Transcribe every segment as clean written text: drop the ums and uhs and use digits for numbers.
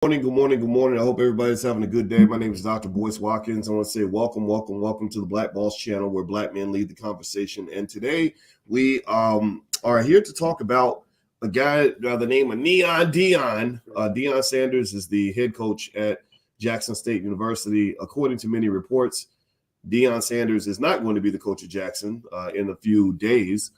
Morning, good morning, good morning. I hope everybody's having a good day. My name is Dr. Boyce Watkins. I want to say welcome to the Black Boss channel where Black men lead the conversation. And today we are here to talk about a guy by the name of Deion. Deion Sanders is the head coach at Jackson State University. According to many reports, Deion Sanders is not going to be the coach of Jackson in a few days.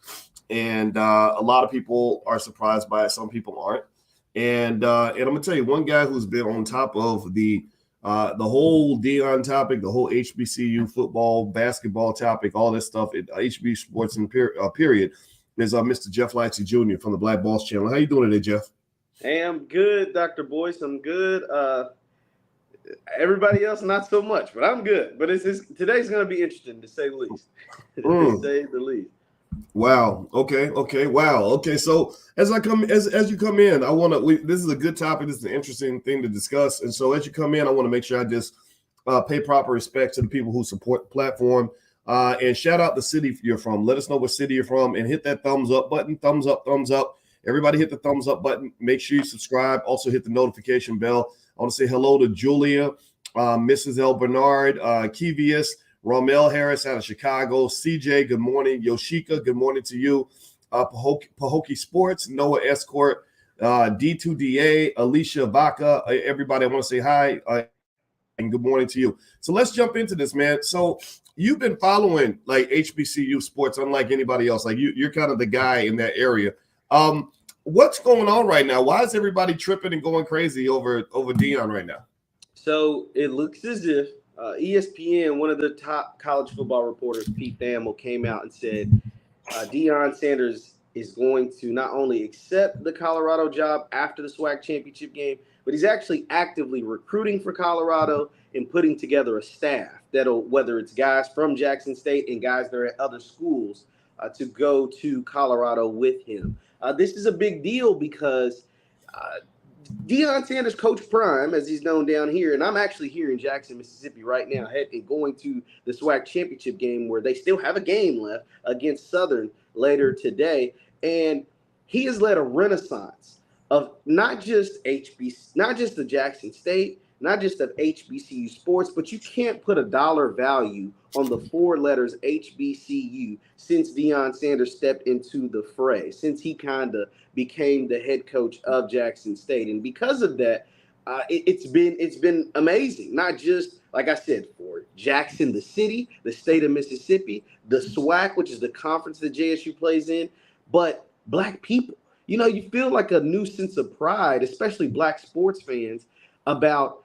And a lot of people are surprised by it. Some people aren't. And I'm gonna tell you, one guy who's been on top of the whole Deion topic, the whole HBCU football, basketball topic, all this stuff at HB Sports and period, is Mr. Jeff Lightsy Jr. from the Black Boss channel. How you doing today, Jeff? Hey, I'm good, Dr. Boyce. I'm good. Everybody else, not so much, but I'm good. But today's going to be interesting, to say the least. To say the least. Wow. Okay. Wow. Okay. So as you come in, I want to. This is a good topic. This is an interesting thing to discuss. And so as you come in, I want to make sure I just pay proper respect to the people who support the platform and shout out the city you're from. Let us know what city you're from and hit that thumbs up button. Thumbs up. Everybody hit the thumbs up button. Make sure you subscribe. Also hit the notification bell. I want to say hello to Julia, Mrs. L. Bernard, Kevius, Romel Harris out of Chicago, CJ, good morning. Yoshika, good morning to you. Pahokee Sports, Noah Escort, D2DA, Alicia Vaca, everybody, I want to say hi and good morning to you. So let's jump into this, man. So you've been following like HBCU sports unlike anybody else. Like you're kind of the guy in that area. What's going on right now? Why is everybody tripping and going crazy over Deion right now? So it looks as if ESPN, one of the top college football reporters, Pete Thamel, came out and said Deion Sanders is going to not only accept the Colorado job after the SWAC championship game, but he's actually actively recruiting for Colorado and putting together a staff that'll, whether it's guys from Jackson State and guys that are at other schools, to go to Colorado with him. This is a big deal because Deion Sanders, Coach Prime, as he's known down here, and I'm actually here in Jackson, Mississippi right now, and going to the SWAC championship game where they still have a game left against Southern later today. And he has led a renaissance of not just the Jackson State, not just of HBCU sports, but you can't put a dollar value on the four letters HBCU since Deion Sanders stepped into the fray, since he kind of became the head coach of Jackson State. And because of that, it's been amazing, not just, like I said, for Jackson, the city, the state of Mississippi, the SWAC, which is the conference that JSU plays in, but Black people. You know, you feel like a new sense of pride, especially Black sports fans, about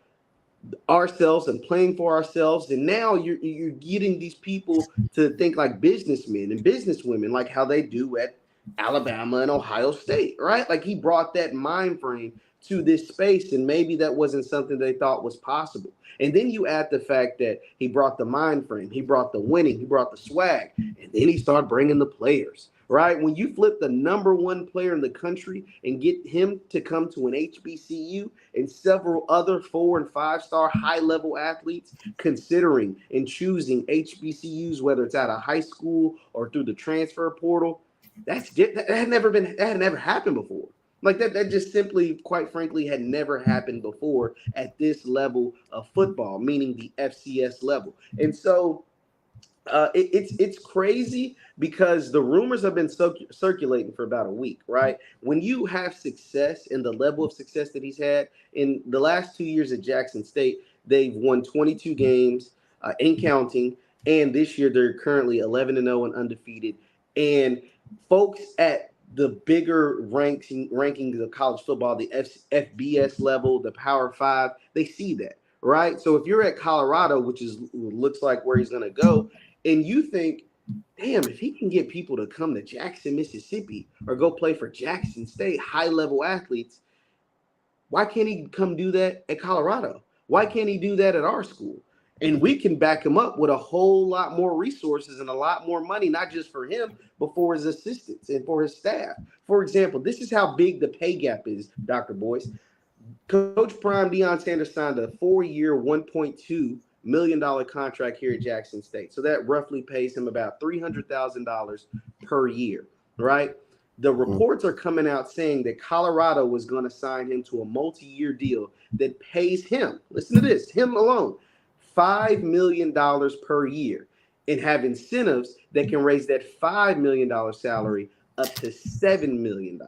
ourselves and playing for ourselves. And now you're getting these people to think like businessmen and businesswomen, like how they do at Alabama and Ohio State, right? Like he brought that mind frame to this space, and maybe that wasn't something they thought was possible. And then you add the fact that he brought the mind frame, he brought the winning, he brought the swag, and then he started bringing the players. Right? When you flip the number one player in the country and get him to come to an HBCU and several other 4- and 5-star high-level athletes considering and choosing HBCUs, whether it's out of high school or through the transfer portal, that had never happened before. Like that just simply, quite frankly, had never happened before at this level of football, meaning the FCS level. And so it's crazy because the rumors have been circulating for about a week, right? When you have success and the level of success that he's had in the last 2 years at Jackson State, they've won 22 games and counting. And this year they're currently 11-0 and undefeated. And folks at the bigger rankings of college football, the FBS level, the Power 5, they see that, right? So if you're at Colorado, which looks like where he's going to go, and you think, damn, if he can get people to come to Jackson, Mississippi, or go play for Jackson State, high-level athletes, why can't he come do that at Colorado? Why can't he do that at our school? And we can back him up with a whole lot more resources and a lot more money, not just for him, but for his assistants and for his staff. For example, this is how big the pay gap is, Dr. Boyce. Coach Prime Deion Sanders signed a 4-year, $1.2 million contract here at Jackson State. So that roughly pays him about $300,000 per year, right? The reports are coming out saying that Colorado was going to sign him to a multi-year deal that pays him, listen to this, him alone, $5 million per year, and have incentives that can raise that $5 million salary up to $7 million.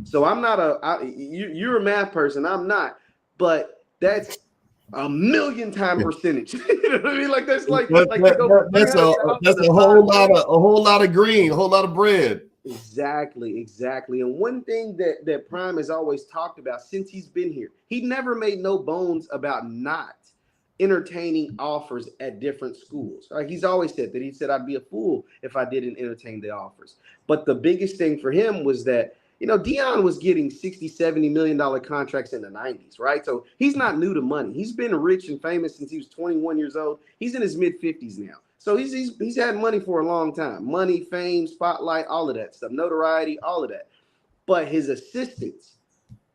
So I'm not you're a math person, I'm not, but that's a million time percentage. You know what I mean? Like that's like to go from that's a 300,000 to whole lot of green, a whole lot of bread. Exactly. And one thing that Prime has always talked about since he's been here, he never made no bones about not entertaining offers at different schools. Right? He's always said that. He said, I'd be a fool if I didn't entertain the offers. But the biggest thing for him was that, Deion was getting $60-70 million contracts in the 90s, right? So he's not new to money. He's been rich and famous since he was 21 years old. He's in his mid-50s now. So he's had money for a long time. Money, fame, spotlight, all of that stuff, notoriety, all of that. But his assistants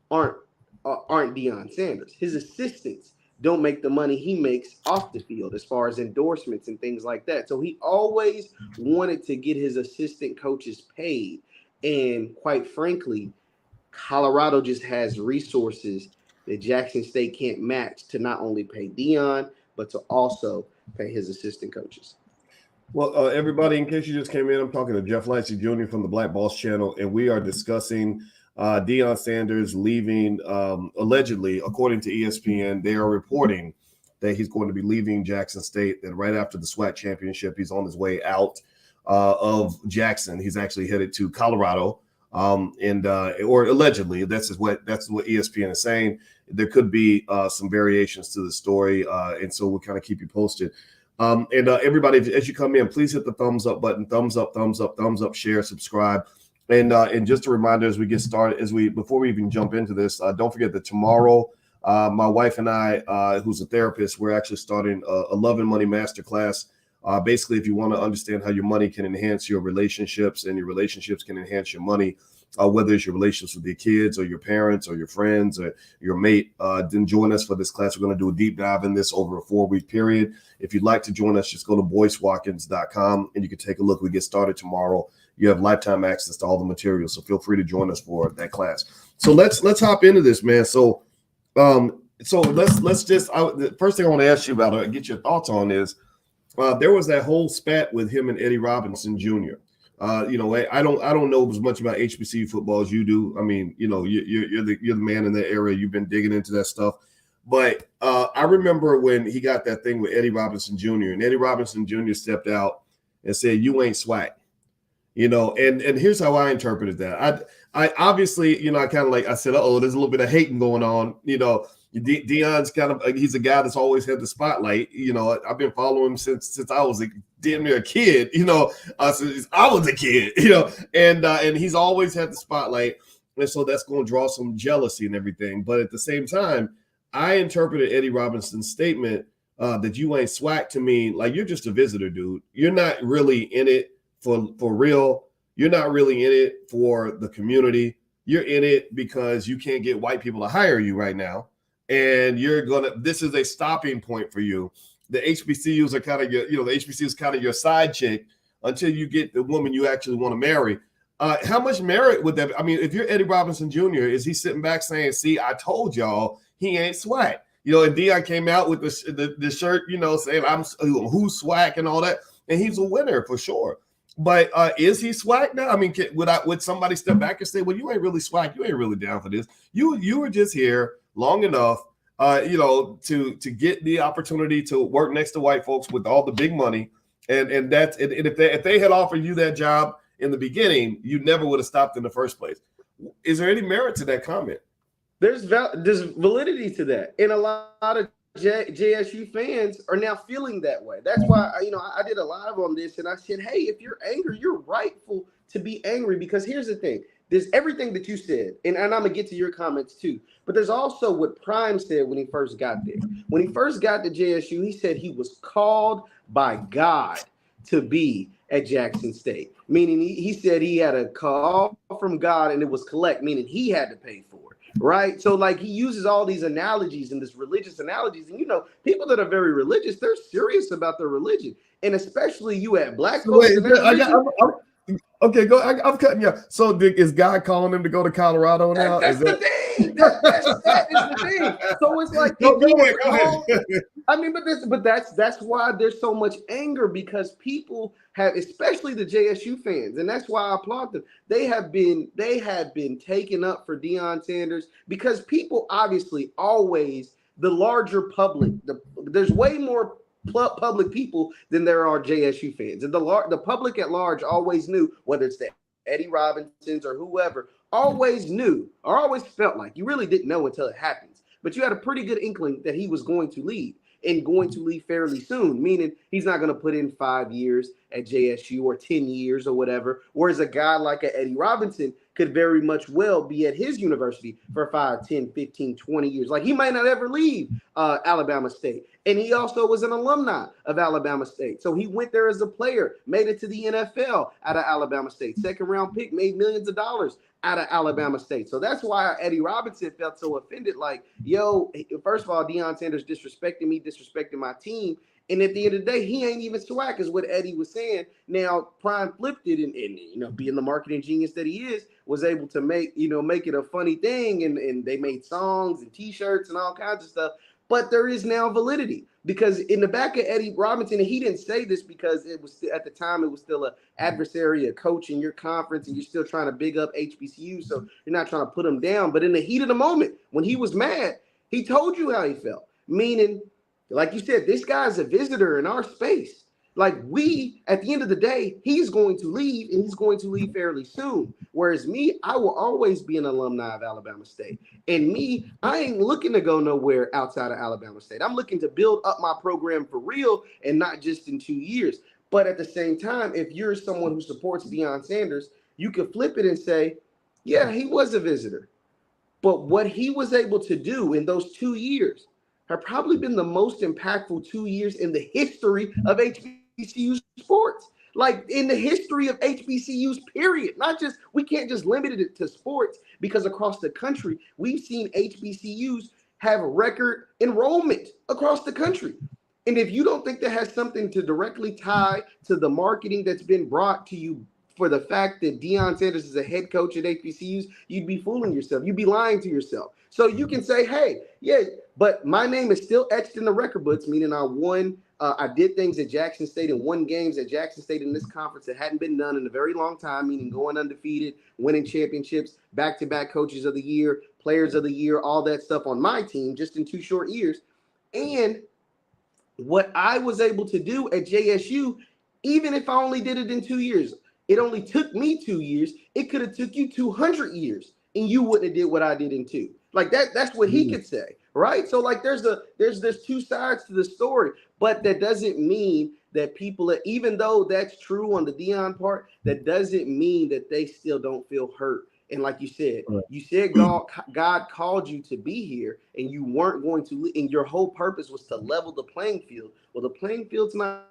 aren't Deion Sanders. His assistants don't make the money he makes off the field as far as endorsements and things like that. So he always wanted to get his assistant coaches paid. And quite frankly, Colorado just has resources that Jackson State can't match to not only pay Deion, but to also pay his assistant coaches. Well, everybody, in case you just came in, I'm talking to Jeff Lightsy Jr. from the Black Boss Channel, and we are discussing Deion Sanders leaving, allegedly, according to ESPN. They are reporting that he's going to be leaving Jackson State, that right after the SWAC championship, he's on his way out of Jackson. He's actually headed to Colorado, or allegedly, that's what ESPN is saying. There could be some variations to the story, and so we'll kind of keep you posted. Everybody, as you come in, please hit the thumbs up button, thumbs up, share, subscribe. And just a reminder as we get started, before we even jump into this, don't forget that tomorrow, my wife and I, who's a therapist, we're actually starting a Love and Money Masterclass. Basically, if you want to understand how your money can enhance your relationships and your relationships can enhance your money, whether it's your relationships with your kids or your parents or your friends or your mate, then join us for this class. We're going to do a deep dive in this over a 4-week period. If you'd like to join us, just go to boycewatkins.com and you can take a look. We get started tomorrow. You have lifetime access to all the materials, so feel free to join us for that class. So let's hop into this, man. So let's just the first thing I want to ask you about or get your thoughts on is there was that whole spat with him and Eddie Robinson Jr. I don't know as much about HBCU football as you do. I mean, you're the man in that area. You've been digging into that stuff. But I remember when he got that thing with Eddie Robinson Jr. and Eddie Robinson Jr. stepped out and said, "You ain't SWAC." And here's how I interpreted that. I obviously, I kind of like, I said, there's a little bit of hating going on. Deion's kind of, he's a guy that's always had the spotlight. I've been following him since I was damn near a kid, since I was a kid, and he's always had the spotlight. And so that's going to draw some jealousy and everything. But at the same time, I interpreted Eddie Robinson's statement that you ain't SWAC to mean like, you're just a visitor, dude. You're not really in it for real. You're not really in it for the community. You're in it because you can't get white people to hire you right now. And this is a stopping point for you. The HBCUs are kind of the HBCU is kind of your side chick until you get the woman you actually want to marry. How much merit would that? I mean, if you're Eddie Robinson Jr., is he sitting back saying, "See, I told y'all he ain't SWAC"? And Deion came out with the shirt, saying who's SWAC and all that, and he's a winner for sure. But is he SWAC now? I mean, would somebody step back and say, "Well, you ain't really SWAC. You ain't really down for this. You were just here long enough, to get the opportunity to work next to white folks with all the big money, and if they had offered you that job in the beginning, you never would have stopped in the first place." Is there any merit to that comment? There's validity to that, and a lot of JSU fans are now feeling that way. That's why I did a live on this, and I said, "Hey, if you're angry, you're rightful to be angry." Because here's the thing: there's everything that you said, and I'm gonna get to your comments too. But there's also what Prime said when he first got there. When he first got to JSU, he said he was called by God to be at Jackson State, meaning he said he had a call from God and it was collect, meaning he had to pay for it, right? So like he uses all these analogies and this religious analogies, and people that are very religious, they're serious about their religion, and especially you at Black folks. Okay, go. I'm cutting you. So, is Guy calling him to go to Colorado now? That's the thing. That is the thing. So it's like Go if you ahead. recall, I mean, but that's why there's so much anger, because people have, especially the JSU fans, and that's why I applaud them. They have been taken up for Deion Sanders, because people obviously always, the larger public, there's way more public people than there are JSU fans, and the public at large always knew, whether it's the Eddie Robinsons or whoever, always knew or always felt like, you really didn't know until it happens, but you had a pretty good inkling that he was going to leave, and going to leave fairly soon, meaning he's not going to put in 5 years at JSU or 10 years or whatever. Whereas a guy like a Eddie Robinson could very much well be at his university for 5, 10, 15, 20 years. Like, he might not ever leave Alabama State. And he also was an alumni of Alabama State. So he went there as a player, made it to the NFL out of Alabama State. Second round pick, made millions of dollars out of Alabama State. So that's why Eddie Robinson felt so offended. Like, yo, first of all, Deion Sanders disrespecting me, disrespecting my team. And at the end of the day, he ain't even swag, is what Eddie was saying. Now, Prime flipped it, and being the marketing genius that he is, was able to make it a funny thing. And they made songs and T-shirts and all kinds of stuff. But there is now validity, because in the back of Eddie Robinson, and he didn't say this because it was at the time, it was still an adversary, a coach in your conference, and you're still trying to big up HBCU, so you're not trying to put him down. But in the heat of the moment, when he was mad, he told you how he felt. Meaning, like you said, this guy's a visitor in our space. Like, we, at the end of the day, he's going to leave, and he's going to leave fairly soon. Whereas me, I will always be an alumni of Alabama State. And me, I ain't looking to go nowhere outside of Alabama State. I'm looking to build up my program for real, and not just in 2 years. But at the same time, if you're someone who supports Deion Sanders, you could flip it and say, yeah, he was a visitor. But what he was able to do in those 2 years have probably been the most impactful 2 years in the history of HBCU sports. Like, in the history of HBCUs, period. Not just, we can't just limit it to sports, because across the country, we've seen HBCUs have record enrollment across the country. And if you don't think that has something to directly tie to the marketing that's been brought to you for the fact that Deion Sanders is a head coach at HBCUs, you'd be fooling yourself. You'd be lying to yourself. So you can say, hey, yeah, but my name is still etched in the record books, meaning I won. I did things at Jackson State and won games at Jackson State in this conference that hadn't been done in a very long time, meaning going undefeated, winning championships, back-to-back coaches of the year, players of the year, all that stuff on my team just in 2 short years. And what I was able to do at JSU, even if I only did it in 2 years, it only took me 2 years. It could have took you 200 years, and you wouldn't have did what I did in 2. Like, that's what he could say, right? So, like, there's 2 sides to the story, but that doesn't mean that people, even though that's true on the Deion part, that doesn't mean that they still don't feel hurt. And like you said, God called you to be here, and you weren't going to, and your whole purpose was to level the playing field. Well, the playing field's not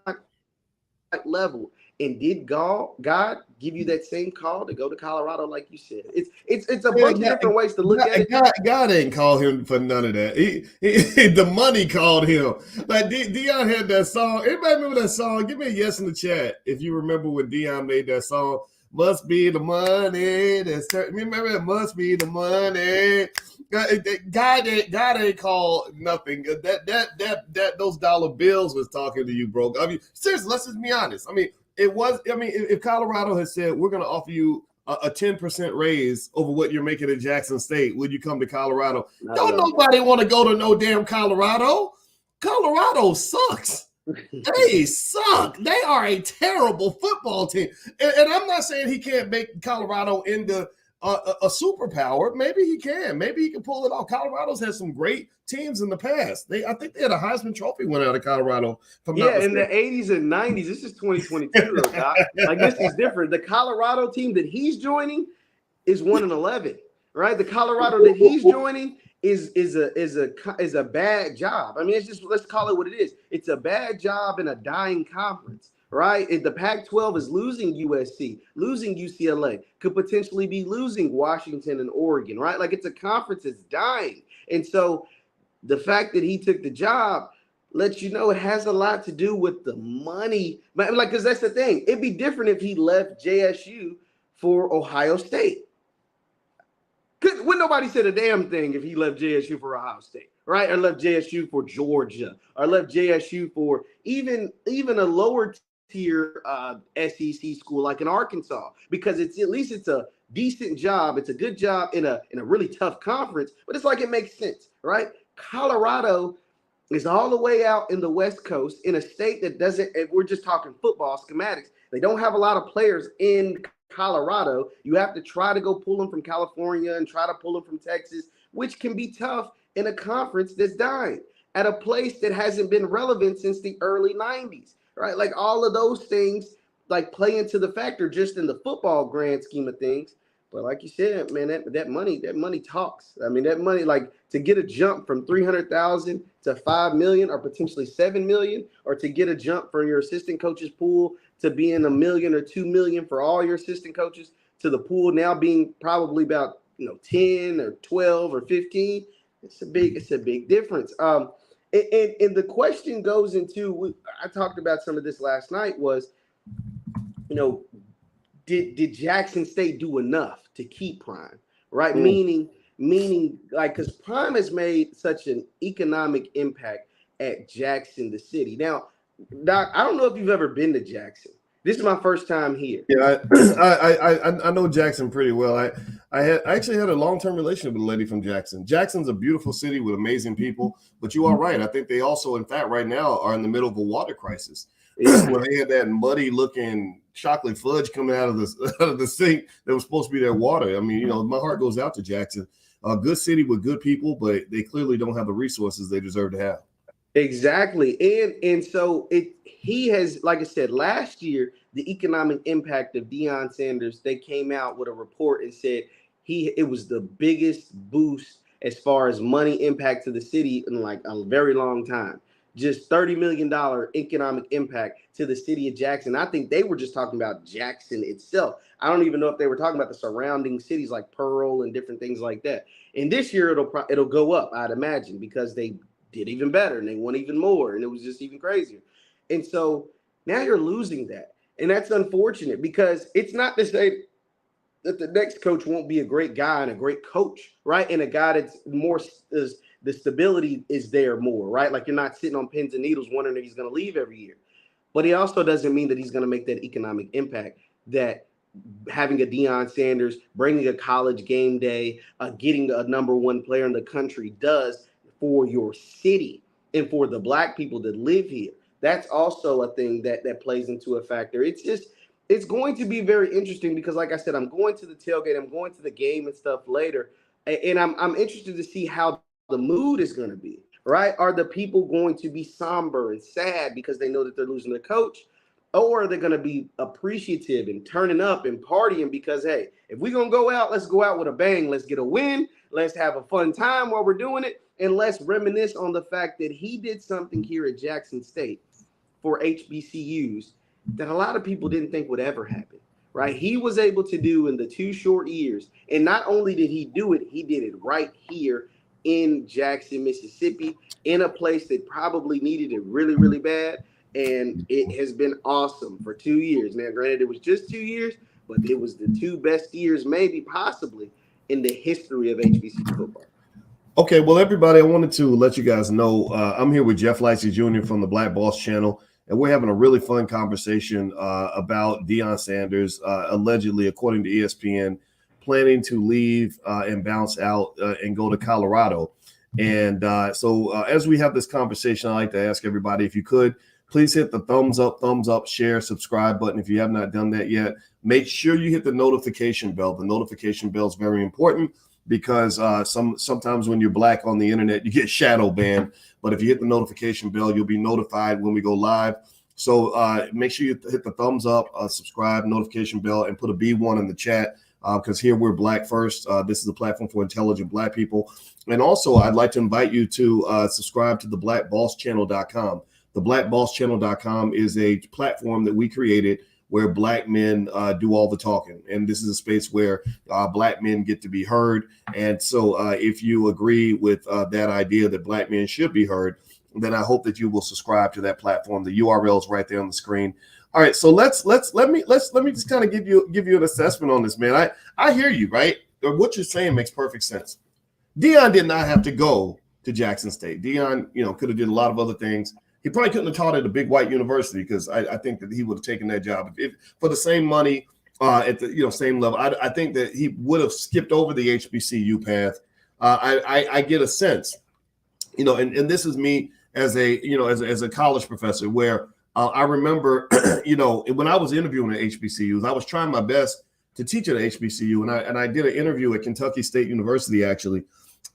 level. And did God give you that same call to go to Colorado, like you said? It's a bunch of different ways to look at it. God ain't call him for none of that. He the money called him. Like, Deion had that song. Everybody remember that song? Give me a yes in the chat if you remember when Deion made that song. Must be the money. Remember, it must be the money. God ain't called nothing. That those dollar bills was talking to you, bro. I mean, seriously, let's just be honest. I mean, if Colorado had said, we're going to offer you a 10% raise over what you're making at Jackson State, would you come to Colorado? Don't nobody want to go to no damn Colorado. Colorado sucks. They suck. They are a terrible football team. And I'm not saying he can't make Colorado into a superpower. Maybe he can. Maybe he can pull it off. Colorado's had some great teams in the past. I think they had a Heisman Trophy winner out of Colorado. In the 80s and 90s. This is 2022, though, Doc. Like, this is different. The Colorado team that he's joining is 1-11, right? The Colorado that he's joining is a bad job. I mean, it's just, let's call it what it is. It's a bad job in a dying conference, right? The Pac-12 is losing USC, losing UCLA, could potentially be losing Washington and Oregon, right? Like, it's a conference that's dying. And so the fact that he took the job, lets you know it has a lot to do with the money. But like, because that's the thing. It'd be different if he left JSU for Ohio State. Wouldn't nobody said a damn thing if he left JSU for Ohio State, right? Or left JSU for Georgia, or left JSU for even a lower tier SEC school like in Arkansas, because it's at least it's a decent job. It's a good job in a really tough conference, but it's like it makes sense, right? Colorado is all the way out in the West Coast in a state that doesn't, if we're just talking football schematics, they don't have a lot of players in Colorado. You have to try to go pull them from California and try to pull them from Texas, which can be tough in a conference that's dying at a place that hasn't been relevant since the early 90s, right? Like all of those things like play into the factor just in the football grand scheme of things. But like you said, man, that money talks. I mean, that money, like to get a jump from 300,000 to 5 million or potentially 7 million, or to get a jump from your assistant coach's pool to being $1 million or 2 million for all your assistant coaches, to the pool now being probably about 10 or 12 or 15. It's a big difference. And the question goes into, I talked about some of this last night, was, did Jackson State do enough to keep Prime, right? Meaning like, because Prime has made such an economic impact at Jackson, the city. Now, Doc, I don't know if you've ever been to Jackson. This is my first time here. Yeah, I know Jackson pretty well. I actually had a long-term relationship with a lady from Jackson. Jackson's a beautiful city with amazing people, but you are right. I think they also, in fact, right now are in the middle of a water crisis. Where they had that muddy-looking chocolate fudge coming out of the sink that was supposed to be their water. I mean, my heart goes out to Jackson. A good city with good people, but they clearly don't have the resources they deserve to have. Exactly. And so he has, like I said, last year, the economic impact of Deion Sanders, they came out with a report and said it was the biggest boost as far as money impact to the city in like a very long time. Just $30 million economic impact to the city of Jackson. I think they were just talking about Jackson itself. I don't even know if they were talking about the surrounding cities like Pearl and different things like that. And this year it'll go up, I'd imagine, because they did even better and they won even more, and it was just even crazier. And so now you're losing that, and that's unfortunate, because it's not to say that the next coach won't be a great guy and a great coach, right? And a guy that's more the stability is there more, right? Like you're not sitting on pins and needles wondering if he's going to leave every year. But he also doesn't mean that he's going to make that economic impact that having a Deion Sanders, bringing a college game day, getting a number one player in the country does for your city and for the Black people that live here. That's also a thing that plays into a factor. It's going to be very interesting because, like I said, I'm going to the tailgate, I'm going to the game and stuff later, and I'm interested to see how the mood is going to be, right? Are the people going to be somber and sad because they know that they're losing their coach? Or are they going to be appreciative and turning up and partying because, hey, if we're going to go out, let's go out with a bang. Let's get a win. Let's have a fun time while we're doing it. And let's reminisce on the fact that he did something here at Jackson State for HBCUs that a lot of people didn't think would ever happen, right? He was able to do in the 2 short years. And not only did he do it, he did it right here in Jackson, Mississippi, in a place that probably needed it really, really bad. And it has been awesome for 2 years. Now, granted, it was just 2 years, but it was the 2 best years, maybe possibly, in the history of HBCU football. Okay, well, everybody, I wanted to let you guys know I'm here with Jeff Lightsy Jr. from the Black Boss Channel, and we're having a really fun conversation about Deion Sanders, allegedly, according to ESPN, planning to leave and bounce out and go to Colorado. And so as we have this conversation, I'd like to ask everybody, if you could, please hit the thumbs up, share, subscribe button if you have not done that yet. Make sure you hit the notification bell. The notification bell is very important because sometimes when you're Black on the internet, you get shadow banned. But if you hit the notification bell, you'll be notified when we go live. So make sure you hit the thumbs up, subscribe, notification bell, and put a B1 in the chat because here we're Black first. This is a platform for intelligent Black people. And also, I'd like to invite you to subscribe to the blackbosschannel.com. The blackbosschannel.com is a platform that we created where Black men do all the talking. And this is a space where Black men get to be heard. And so if you agree with that idea that Black men should be heard, then I hope that you will subscribe to that platform. The URL is right there on the screen. All right, so let me just kind of give you an assessment on this, man. I hear you, right? What you're saying makes perfect sense. Deion did not have to go to Jackson State. Deion, could have did a lot of other things. He probably couldn't have taught at a big white university because I think that he would have taken that job if for the same money at the same level. I think that he would have skipped over the HBCU path. I get a sense, and this is me as a college professor where I remember, when I was interviewing at HBCUs, I was trying my best to teach at a HBCU, and I did an interview at Kentucky State University actually,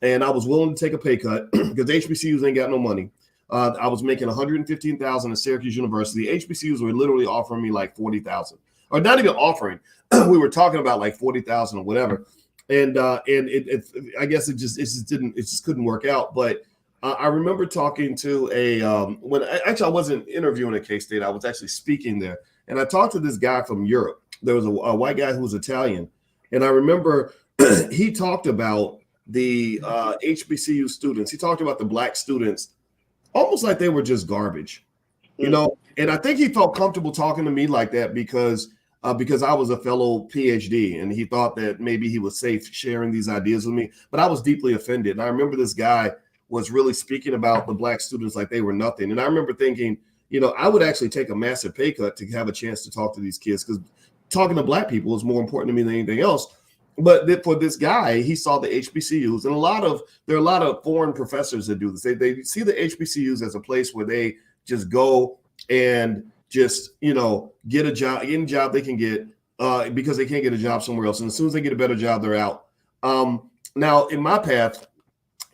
and I was willing to take a pay cut because HBCUs ain't got no money. I was making $115,000 at Syracuse University. HBCUs were literally offering me like $40,000, or not even offering. We were talking about like $40,000 or whatever, and I guess it just couldn't work out. But I remember talking to I wasn't interviewing at K-State. I was actually speaking there, and I talked to this guy from Europe. There was a white guy who was Italian, and I remember he talked about the HBCU students. He talked about the black students almost like they were just garbage, and I think he felt comfortable talking to me like that because I was a fellow PhD, and he thought that maybe he was safe sharing these ideas with me. But I was deeply offended, and I remember this guy was really speaking about the black students like they were nothing. And I remember thinking, I would actually take a massive pay cut to have a chance to talk to these kids because talking to black people is more important to me than anything else. But for this guy, he saw the HBCUs, and there are a lot of foreign professors that do this. They see the HBCUs as a place where they just go and just get a job, any job they can get because they can't get a job somewhere else. And as soon as they get a better job, they're out. Now, in my path,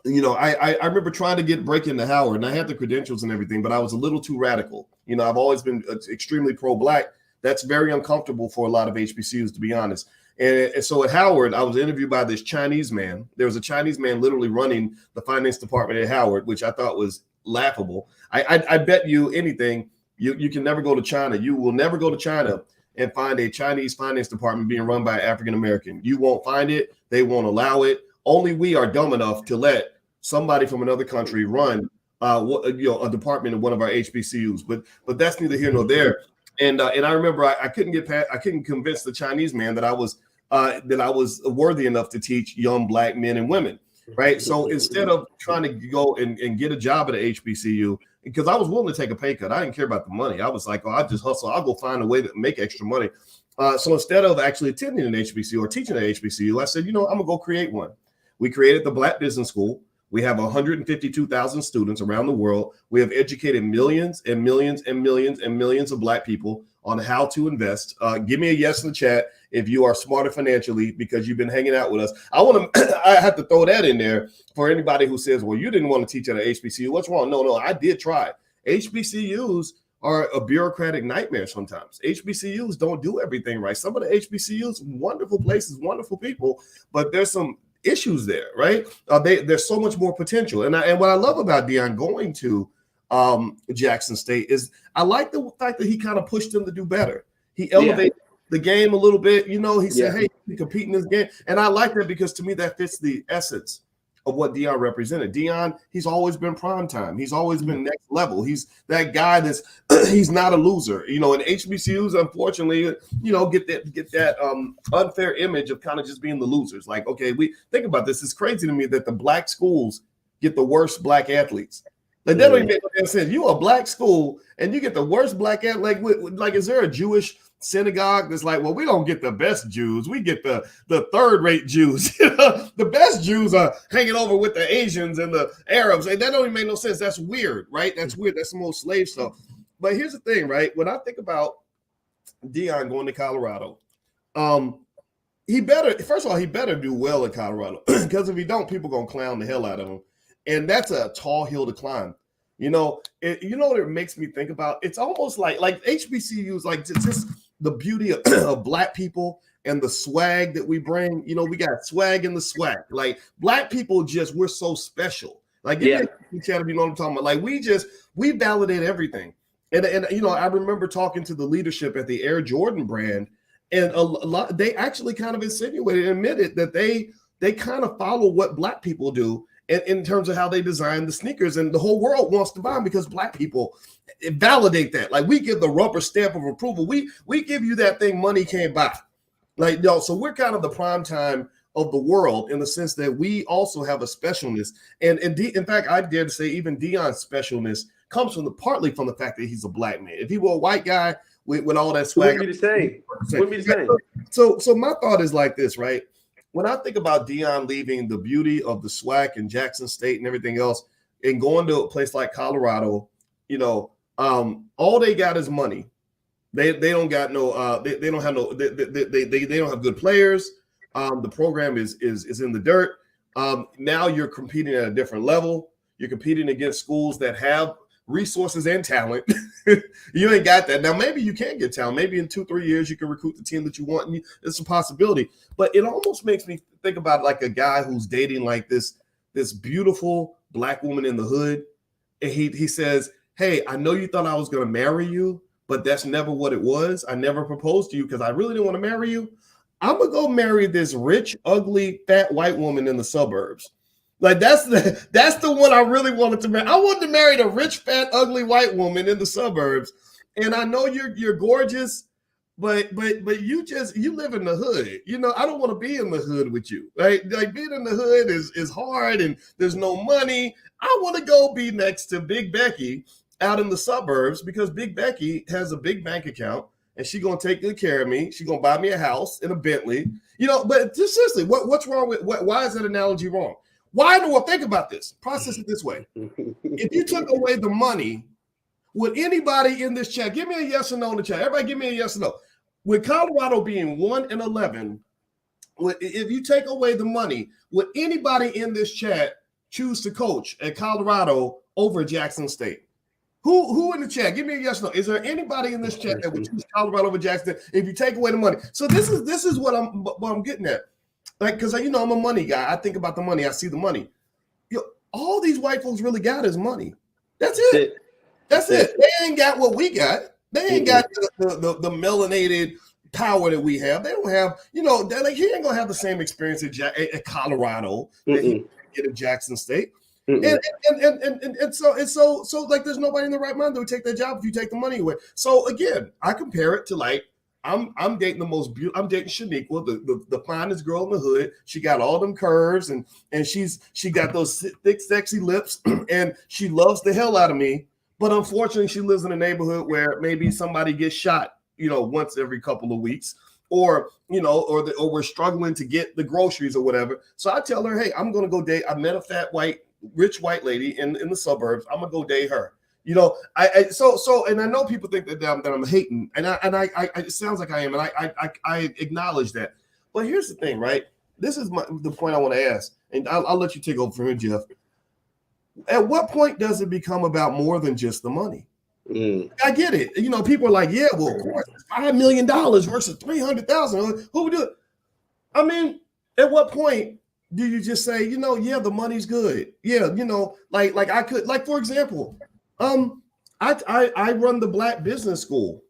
I remember trying to break into Howard, and I had the credentials and everything, but I was a little too radical. I've always been extremely pro-black. That's very uncomfortable for a lot of HBCUs, to be honest. And so at Howard, I was interviewed by this Chinese man. There was a Chinese man literally running the finance department at Howard, which I thought was laughable. I bet you anything, you can never go to China. You will never go to China and find a Chinese finance department being run by an African-American. You won't find it. They won't allow it. Only we are dumb enough to let somebody from another country run a department in one of our HBCUs. But that's neither here nor there. And I remember I couldn't convince the Chinese man that I was worthy enough to teach young black men and women, right? So instead of trying to go and get a job at a HBCU, because I was willing to take a pay cut, I didn't care about the money. I was like, I'll just hustle. I'll go find a way to make extra money. So instead of actually attending an HBCU or teaching at HBCU, I said, I'm gonna go create one. We created the Black Business School. We have 152,000 students around the world. We have educated millions and millions and millions and millions of black people on how to invest. Give me a yes in the chat if you are smarter financially because you've been hanging out with us. I have to throw that in there for anybody who says, well, you didn't want to teach at an HBCU. What's wrong? No, I did try. HBCUs are a bureaucratic nightmare sometimes. HBCUs don't do everything right. Some of the HBCUs, wonderful places, wonderful people, but there's some issues there, right? There's so much more potential. And what I love about Deion going to Jackson State is I like the fact that he kind of pushed them to do better. He elevated the game a little bit. He said, hey, you compete in this game. And I like that because to me, that fits the essence of what Deion represented. Deion, he's always been prime time. He's always been next level. He's that guy he's not a loser. And HBCUs, unfortunately, get that unfair image of kind of just being the losers. Like, okay, we think about this. It's crazy to me that the black schools get the worst black athletes. Like that don't even make no sense. You a black school and you get the worst black athlete. Like, is there a Jewish synagogue that's like, well, we don't get the best Jews, we get the third-rate Jews. The best Jews are hanging over with the Asians and the Arabs, and that don't even make no sense. That's weird, right? That's weird. That's some old slave stuff. But here's the thing, right? When I think about Deion going to Colorado, he better do well in Colorado because if he don't, people gonna clown the hell out of him, and that's a tall hill to climb. You know what it makes me think about? It's almost like HBCUs, like just the beauty of black people and the swag that we bring. We got swag and the swag. Like black people, we're so special. Like chat, if you know what I'm talking about. Like we validate everything. And I remember talking to the leadership at the Air Jordan brand, and a lot they actually kind of insinuated and admitted that they kind of follow what black people do. in terms of how they design the sneakers, and the whole world wants to buy them because Black people validate that. Like, we give the rubber stamp of approval. We give you that thing money can't buy. Like, so we're kind of the prime time of the world in the sense that we also have a specialness. And in fact, I dare to say even Deion's specialness comes partly from the fact that he's a Black man. If he were a white guy with all that swag, it wouldn't be the same. Wouldn't be the same. So my thought is like this, right? When I think about Deion leaving the beauty of the SWAC and Jackson State and everything else and going to a place like Colorado, all they got is money. They don't got no they don't have no they don't have good players. The program is in the dirt. Now you're competing at a different level. You're competing against schools that have resources and talent. You ain't got that. Now, maybe you can get talent. Maybe in 2-3 years you can recruit the team that you want. And it's a possibility. But it almost makes me think about like a guy who's dating like this beautiful Black woman in the hood. And he says, hey, I know you thought I was going to marry you, but that's never what it was. I never proposed to you because I really didn't want to marry you. I'm going to go marry this rich, ugly, fat white woman in the suburbs. Like, that's the one I really wanted to marry. I wanted to marry the rich, fat, ugly white woman in the suburbs. And I know you're gorgeous, but you live in the hood. I don't want to be in the hood with you. Right? Like, being in the hood is hard and there's no money. I want to go be next to Big Becky out in the suburbs because Big Becky has a big bank account and she's gonna take good care of me. She's gonna buy me a house in a Bentley. But just seriously, what's wrong with why is that analogy wrong? Why do I think about this? Process it this way. If you took away the money, would anybody in this chat, give me a yes or no in the chat. Everybody give me a yes or no. With Colorado being 1-11, if you take away the money, would anybody in this chat choose to coach at Colorado over Jackson State? Who in the chat? Give me a yes or no. Is there anybody in this chat that would choose Colorado over Jackson State if you take away the money? So this is what I'm getting at. Like, because I'm a money guy. I think about the money. I see the money. All these white folks really got is money. That's it. That's it. They ain't got what we got. They ain't got the melanated power that we have. They don't have, he ain't gonna have the same experience at Colorado that he get at Jackson State. And so like there's nobody in the right mind that would take that job if you take the money away. So again, I compare it to like I'm dating the most beautiful. I'm dating Shaniqua, the finest girl in the hood. She got all them curves and she got those thick, sexy lips, and she loves the hell out of me. But unfortunately, she lives in a neighborhood where maybe somebody gets shot, once every couple of weeks, or we're struggling to get the groceries or whatever. So I tell her, hey, I'm gonna go date. I met a rich white lady in the suburbs. I'm gonna go date her. And I know people think that I'm hating, and I it sounds like I am, and I acknowledge that. But here's the thing, right? This is the point I want to ask, and I'll let you take over from here, Jeff. At what point does it become about more than just the money? I get it. People are like, yeah, well, of course, $5 million versus $300,000. Who would do it? I mean, at what point do you just say, yeah, the money's good? Yeah, like I could, like, for example, I run the Black Business School.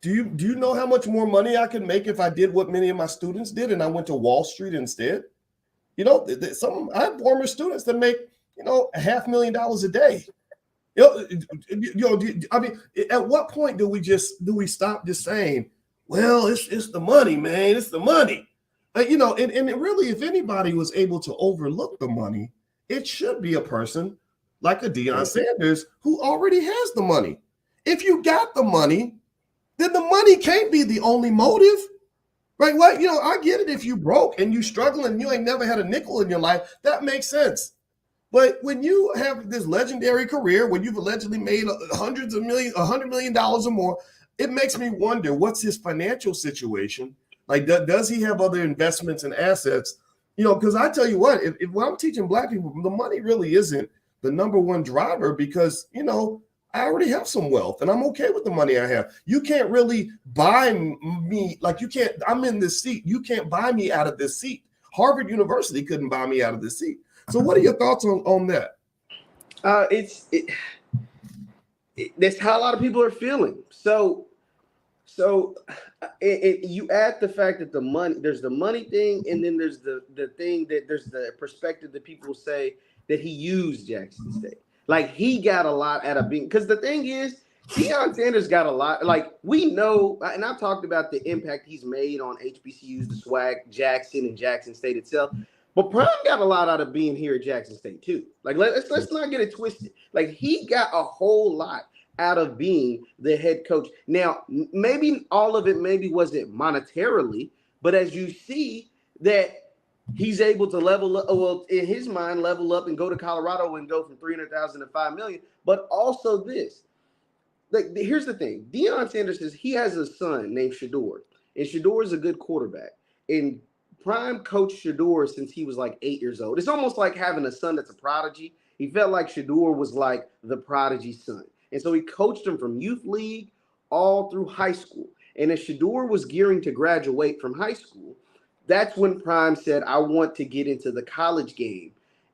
Do you know how much more money I could make if I did what many of my students did and I went to Wall Street instead? I have former students that make $500,000 a day. I mean, at what point do we stop just saying, well, it's the money, man, it's the money, and really, if anybody was able to overlook the money, it should be a person like a Deion Sanders who already has the money. If you got the money, then the money can't be the only motive, right? Well, I get it if you broke and you struggling and you ain't never had a nickel in your life, that makes sense. But when you have this legendary career, when you've allegedly made $100 million or more, it makes me wonder, what's his financial situation? Like, does he have other investments and assets? Because I tell you what, if when I'm teaching Black people, the money really isn't the number one driver because, I already have some wealth and I'm okay with the money I have. You can't really buy me. Like, you can't, I'm in this seat. You can't buy me out of this seat. Harvard University couldn't buy me out of this seat. So what are your thoughts on that? That's how a lot of people are feeling. So you add the fact that there's the money thing, and then there's the thing that there's the perspective that people say, that he used Jackson State. Like, he got a lot out of being, because the thing is, Deion Sanders got a lot. Like, we know, and I've talked about the impact he's made on HBCUs, the swag, Jackson, and Jackson State itself. But Prime got a lot out of being here at Jackson State too. Like, let's not get it twisted. Like, he got a whole lot out of being the head coach. Now, maybe all of it maybe wasn't monetarily, but as you see that he's able to level up, well, in his mind, level up and go to Colorado and go from 300,000 to 5 million. But also this. Like, here's the thing. Deion Sanders says he has a son named Shador, and Shador is a good quarterback. And Prime coached Shador since he was like 8 years old. It's almost like having a son that's a prodigy. He felt like Shador was like the prodigy son. And so he coached him from youth league all through high school. And as Shador was gearing to graduate from high school, that's when Prime said, I want to get into the college game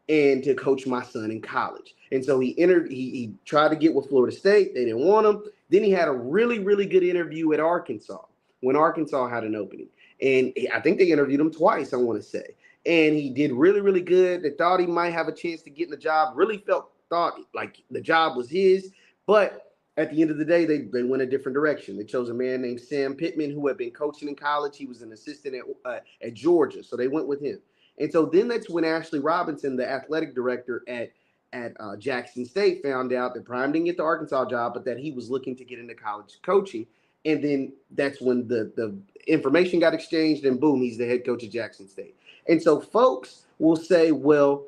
and to coach my son in college. And so he tried to get with Florida State. They didn't want him. Then he had a really, really good interview at Arkansas when Arkansas had an opening. And I think they interviewed him twice, I want to say. And he did really, really good. They thought he might have a chance to get in the job. Really thought like the job was his. But at the end of the day, they went a different direction. They chose a man named Sam Pittman, who had been coaching in college. He was an assistant at Georgia. So they went with him. And so then that's when Ashley Robinson, the athletic director at Jackson State, found out that Prime didn't get the Arkansas job, but that he was looking to get into college coaching. And then that's when the information got exchanged, and boom, he's the head coach at Jackson State. And so folks will say, well,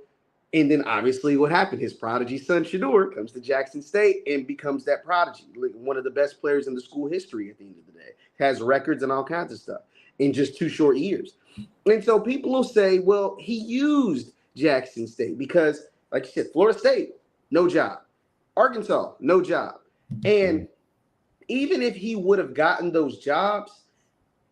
and then obviously what happened? His prodigy son, Shador, comes to Jackson State and becomes that prodigy, one of the best players in the school history at the end of the day, has records and all kinds of stuff in just 2 short years. And so people will say, well, he used Jackson State because, like you said, Florida State, no job. Arkansas, no job. And even if he would have gotten those jobs,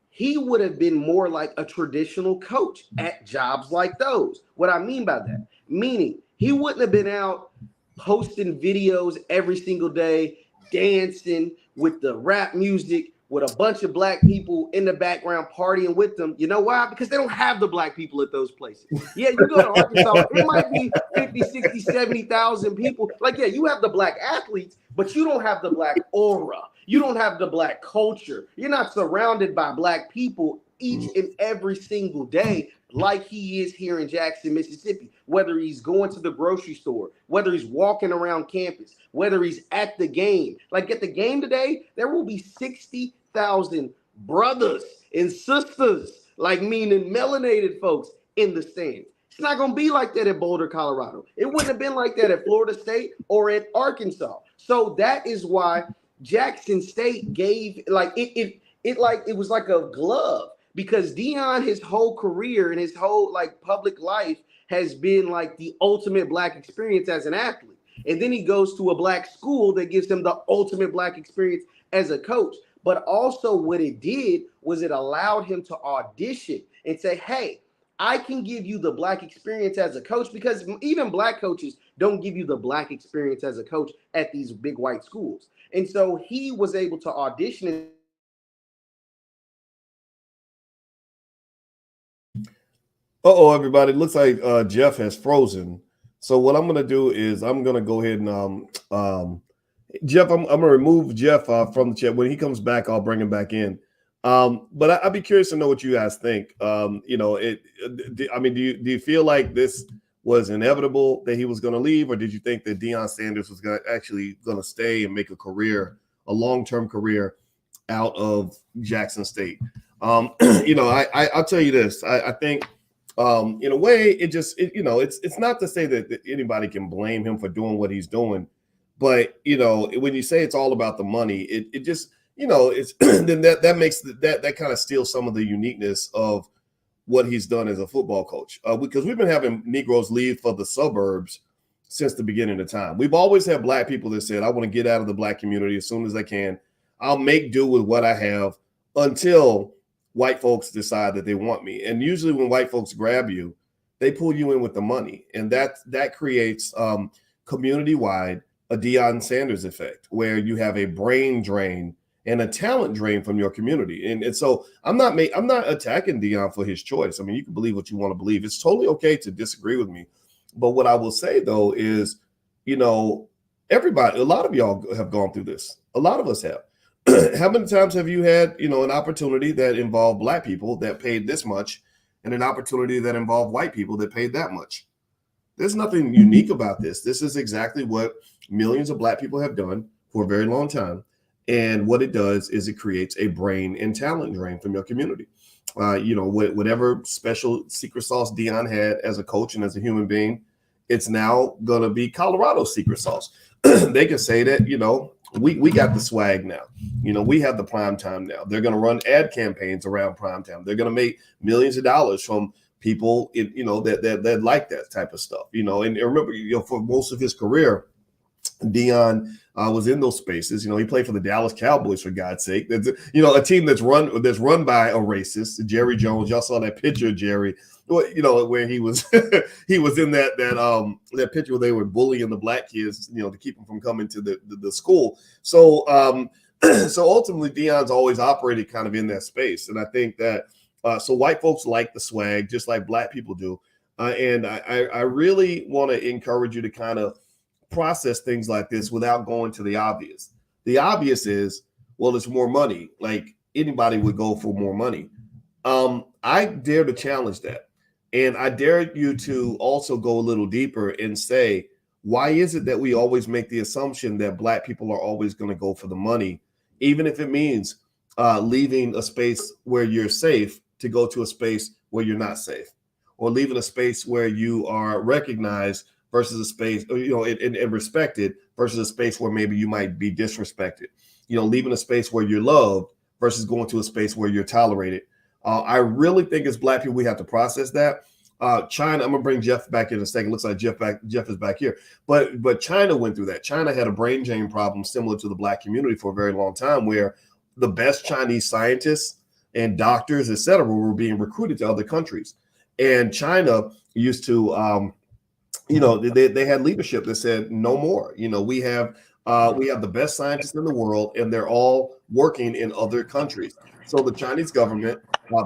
he would have been more like a traditional coach at jobs like those. What I mean by that, meaning he wouldn't have been out posting videos every single day, dancing with the rap music, with a bunch of black people in the background partying with them. You know why? Because they don't have the black people at those places. Yeah, you go to Arkansas, it might be 50, 60, 70,000 people. Like, yeah, you have the black athletes, but you don't have the black aura. You don't have the black culture. You're not surrounded by black people each and every single day like he is here in Jackson, Mississippi, whether he's going to the grocery store, whether he's walking around campus, whether he's at the game. Like at the game today, there will be 60,000 brothers and sisters, like meaning melanated folks in the stands. It's not going to be like that at Boulder, Colorado. It wouldn't have been like that at Florida State or at Arkansas. So that is why Jackson State gave it was like a glove, because Deion, his whole career and his whole like public life has been like the ultimate black experience as an athlete. And then he goes to a black school that gives him the ultimate black experience as a coach. But also what it did was it allowed him to audition and say, hey, I can give you the black experience as a coach, because even black coaches don't give you the black experience as a coach at these big white schools. And so he was able to audition. Everybody, it looks like Jeff has frozen. So what I'm going to do is I'm going to go ahead and Jeff, I'm going to remove Jeff from the chat. When he comes back, I'll bring him back in. But I'd be curious to know what you guys think. Do you feel like this was inevitable that he was going to leave, or did you think that Deion Sanders was actually going to stay and make a long-term career out of Jackson State? I'll tell you this. I think in a way, it's not to say that anybody can blame him for doing what he's doing, but when you say it's all about the money, it just it's then that makes that kind of steals some of the uniqueness of what he's done as a football coach, because we've been having Negroes leave for the suburbs since the beginning of time. We've always had black people that said, I want to get out of the black community as soon as I can. I'll make do with what I have until white folks decide that they want me. And usually when white folks grab you, they pull you in with the money. And that creates community-wide a Deion Sanders effect, where you have a brain drain and a talent drain from your community. And so I'm not attacking Deion for his choice. I mean, you can believe what you want to believe. It's totally okay to disagree with me. But what I will say though is, you know, everybody, a lot of y'all have gone through this. A lot of us have. How many times have you had, you know, an opportunity that involved black people that paid this much and an opportunity that involved white people that paid that much? There's nothing unique about this. This is exactly what millions of black people have done for a very long time. And what it does is it creates a brain and talent drain from your community. You know, whatever special secret sauce Deion had as a coach and as a human being, it's now going to be Colorado's secret sauce. They can say that, you know, we got the swag now. You know, we have the prime time now. They're going to run ad campaigns around prime time. They're going to make millions of dollars from people, you know, that like that type of stuff. You know, and remember, you know, for most of his career, Deion was in those spaces. You know, he played for the Dallas Cowboys, for God's sake. That's, you know, a team that's run by a racist, Jerry Jones. Y'all saw that picture of Jerry, you know, where he was he was in that picture where they were bullying the black kids, you know, to keep them from coming to the school. So so ultimately, Deion's always operated kind of in that space, and I think that so white folks like the swag just like black people do, and I really want to encourage you to kind of process things like this without going to the obvious. The obvious is, well, it's more money. Like anybody would go for more money. I dare to challenge that. And I dare you to also go a little deeper and say, why is it that we always make the assumption that black people are always going to go for the money, even if it means leaving a space where you're safe to go to a space where you're not safe, or leaving a space where you are recognized versus a space, you know, and respected versus a space where maybe you might be disrespected, you know, leaving a space where you're loved versus going to a space where you're tolerated. I really think as black people, we have to process that. China, I'm gonna bring Jeff back in a second. Looks like Jeff is back here. But China went through that. China had a brain drain problem similar to the black community for a very long time, where the best Chinese scientists and doctors, et cetera, were being recruited to other countries. And China used to you know, they had leadership that said no more. You know, we have the best scientists in the world, and they're all working in other countries. So the Chinese government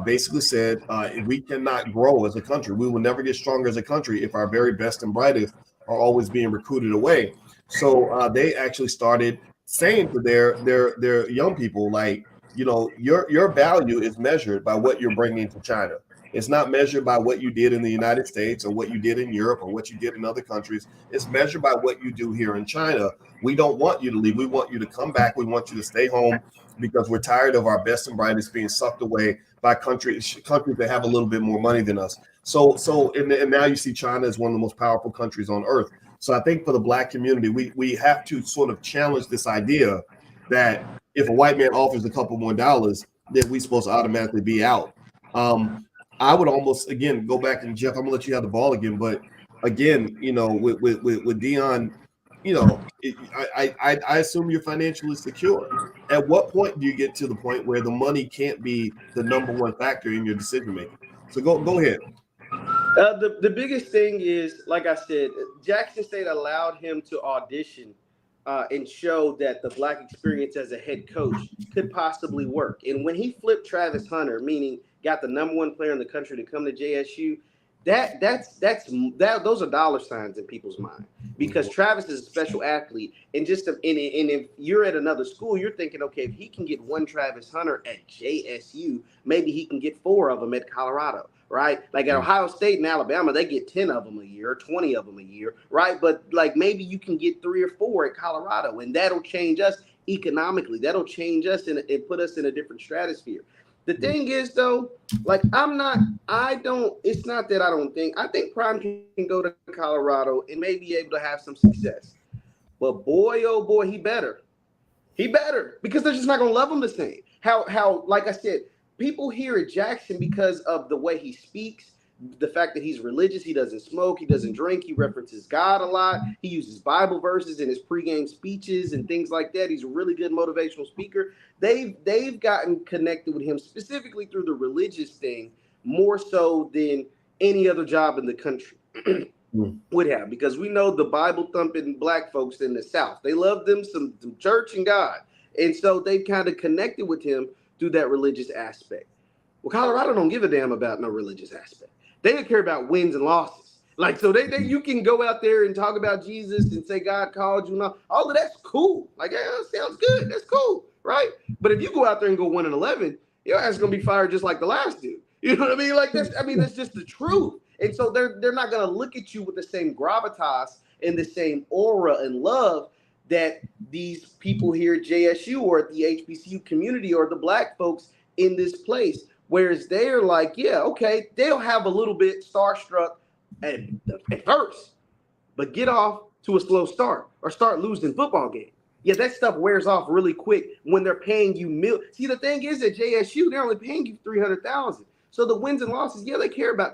basically said we cannot grow as a country. We will never get stronger as a country if our very best and brightest are always being recruited away. So they actually started saying to their young people, like, you know, your value is measured by what you're bringing to China. It's not measured by what you did in the United States or what you did in Europe or what you did in other countries. It's measured by what you do here in China. We don't want you to leave. We want you to come back. We want you to stay home because we're tired of our best and brightest being sucked away by countries that have a little bit more money than us. And now you see China as one of the most powerful countries on earth. So I think for the black community, we have to sort of challenge this idea that if a white man offers a couple more dollars, then we're supposed to automatically be out. I would almost, again, go back, and Jeff, I'm gonna let you have the ball again. But again, you know, with Deion, you know, I assume you're financially secure. At what point do you get to the point where the money can't be the number one factor in your decision making? So go ahead. The biggest thing is, like I said, Jackson State allowed him to audition and show that the black experience as a head coach could possibly work. And when he flipped Travis Hunter, meaning got the number one player in the country to come to JSU, those are dollar signs in people's mind, because Travis is a special athlete, and if you're at another school, you're thinking, okay, if he can get one Travis Hunter at JSU, maybe he can get 4 of them at Colorado, right? Like at Ohio State and Alabama, they get 10 of them a year, 20 of them a year, right? But like maybe you can get 3 or 4 at Colorado, and that'll change us economically. That'll change us and put us in a different stratosphere. The thing is, though, like it's not that I think Prime can go to Colorado and may be able to have some success. But boy, oh boy, he better, because they're just not going to love him the same. How, like I said, people here at Jackson, because of the way he speaks, the fact that he's religious, he doesn't smoke, he doesn't drink, he references God a lot, he uses Bible verses in his pregame speeches and things like that. He's a really good motivational speaker. They've gotten connected with him specifically through the religious thing, more so than any other job in the country would have, because we know the Bible thumping black folks in the South, they love them some church and God, and so they've kind of connected with him through that religious aspect. Well, Colorado don't give a damn about no religious aspect. They don't care about wins and losses. Like, so they you can go out there and talk about Jesus and say God called you. All of that's cool. Like, yeah, that sounds good. That's cool, right? But if you go out there and go 1-11, your ass is gonna be fired just like the last dude. You know what I mean? Like that's just the truth. And so they're not gonna look at you with the same gravitas and the same aura and love that these people here at JSU or at the HBCU community or the black folks in this place. Whereas they're like, yeah, okay, they'll have a little bit starstruck at first, but get off to a slow start or start losing football games. Yeah, that stuff wears off really quick when they're paying you See, the thing is at JSU, they're only paying you $300,000. So the wins and losses, yeah, they care about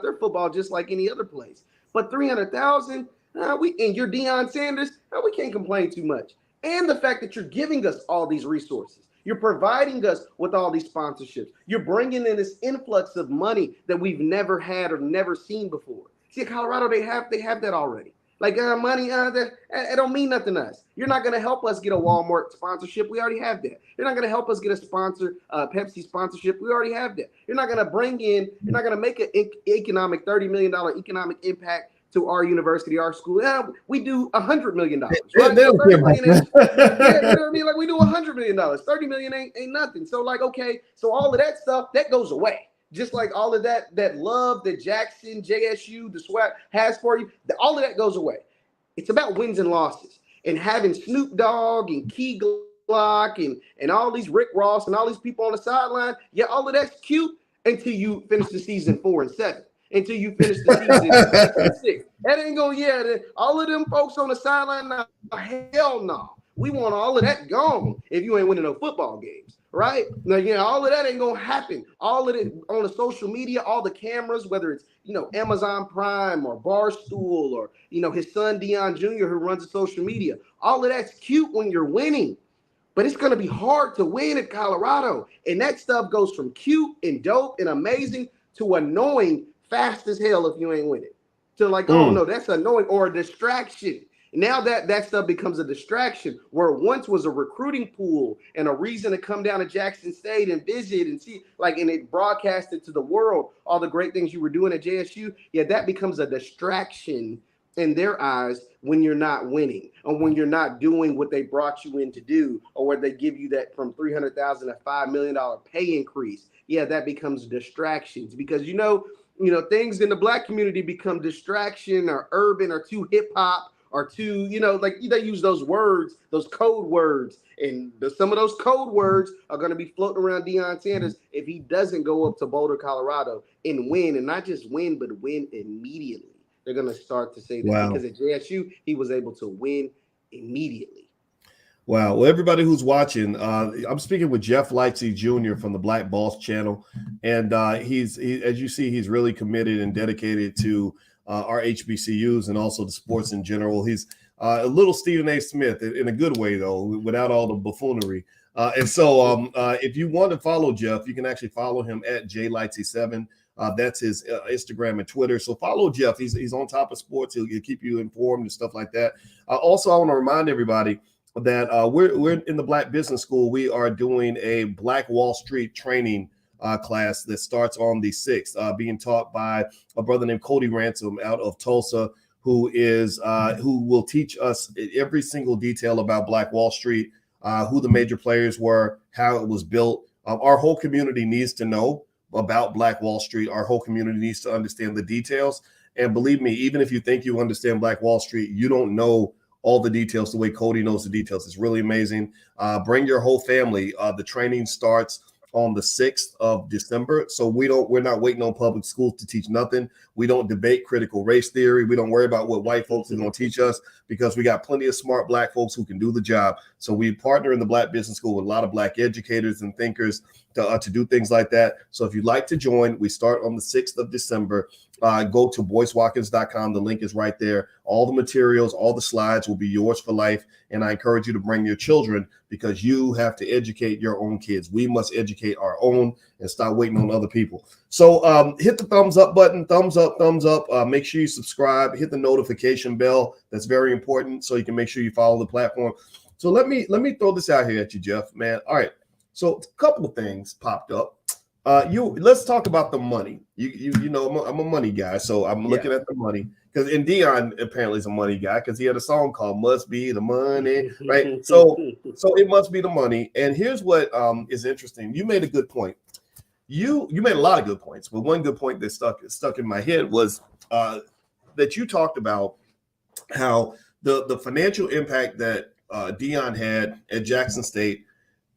their football just like any other place. But $300,000, and you're Deion Sanders, we can't complain too much. And the fact that you're giving us all these resources. You're providing us with all these sponsorships. You're bringing in this influx of money that we've never had or never seen before. See, in Colorado, they have that already. Like money, that don't mean nothing to us. You're not going to help us get a Walmart sponsorship. We already have that. You're not going to help us get a Pepsi sponsorship. We already have that. You're not going to make an economic $30 million economic impact to our university, our school. Yeah, we do $100 million. Right? So $30 million you know what I mean? Like we do $100 million. $30 million ain't nothing. So like, okay, so all of that stuff that goes away. Just like all of that love that Jackson, JSU, the SWAT has for you, all of that goes away. It's about wins and losses. And having Snoop Dogg and Key Glock and all these Rick Ross and all these people on the sideline, yeah, all of that's cute until you finish the season 4 and 7. Until you finish the season 6. That ain't gonna, all of them folks on the sideline, now, hell no. We want all of that gone if you ain't winning no football games, right? Now, all of that ain't gonna happen. All of it on the social media, all the cameras, whether it's, Amazon Prime or Barstool or, his son, Deion Jr., who runs the social media. All of that's cute when you're winning, but it's gonna be hard to win at Colorado. And that stuff goes from cute and dope and amazing to annoying fast as hell if you ain't winning. So like, oh no, that's annoying or a distraction. Now that stuff becomes a distraction where it once was a recruiting pool and a reason to come down to Jackson State and visit and see, like, and it broadcasted to the world all the great things you were doing at JSU. Yeah, that becomes a distraction in their eyes when you're not winning or when you're not doing what they brought you in to do or where they give you that from $300,000 to $5 million pay increase. Yeah, that becomes distractions because, things in the black community become distraction or urban or too hip hop or too, like they use those words, those code words. And some of those code words are going to be floating around Deion Sanders if he doesn't go up to Boulder, Colorado and win, and not just win, but win immediately. They're going to start to say that because at JSU, he was able to win immediately. Wow. Well, everybody who's watching, I'm speaking with Jeff Lightsey Jr. from the Black Boss channel. And he's as you see, he's really committed and dedicated to our HBCUs and also the sports in general. He's a little Stephen A. Smith in a good way, though, without all the buffoonery. And so if you want to follow Jeff, you can actually follow him at jlightsey7. That's his Instagram and Twitter. So follow Jeff. He's on top of sports. He'll keep you informed and stuff like that. Also, I want to remind everybody that we're in the Black Business School. We are doing a Black Wall Street training class that starts on the 6th, being taught by a brother named Cody Ransom out of Tulsa, who will teach us every single detail about Black Wall Street, who the major players were, how it was built. Our whole community needs to know about Black Wall Street. Our whole community needs to understand the details. And believe me, even if you think you understand Black Wall Street, you don't know all the details the way Cody knows the details. It's really amazing. Bring your whole family. The training starts on the 6th of December. So we're not waiting on public schools to teach nothing. We don't debate critical race theory. We don't worry about what white folks are going to teach us because we got plenty of smart Black folks who can do the job. So we partner in the Black Business School with a lot of Black educators and thinkers to do things like that. So if you'd like to join, we start on the 6th of December. Go to boycewatkins.com. The link is right there. All the materials, all the slides will be yours for life. And I encourage you to bring your children because you have to educate your own kids. We must educate our own and stop waiting on other people. So hit the thumbs up button, thumbs up. Make sure you subscribe, hit the notification bell. That's very important so you can make sure you follow the platform. So let me throw this out here at you, Jeff, man. All right. So a couple of things popped up. Let's talk about the money. You know I'm a money guy, so I'm looking at the money because and Deion apparently is a money guy because he had a song called "Must Be the Money," right? So it must be the money. And here's what is interesting. You made a good point. You made a lot of good points, but one good point that stuck in my head was that you talked about how the financial impact that Deion had at Jackson State.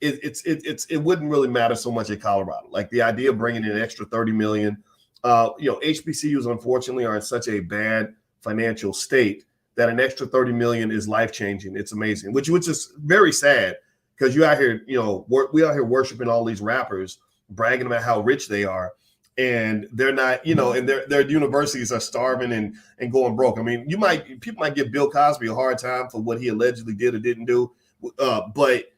It wouldn't really matter so much at Colorado. Like the idea of bringing in an extra 30 million. HBCUs unfortunately are in such a bad financial state that an extra 30 million is life changing. It's amazing, which is very sad because you out here, we out here worshiping all these rappers, bragging about how rich they are, and they're not, and their universities are starving and going broke. I mean, people might give Bill Cosby a hard time for what he allegedly did or didn't do, but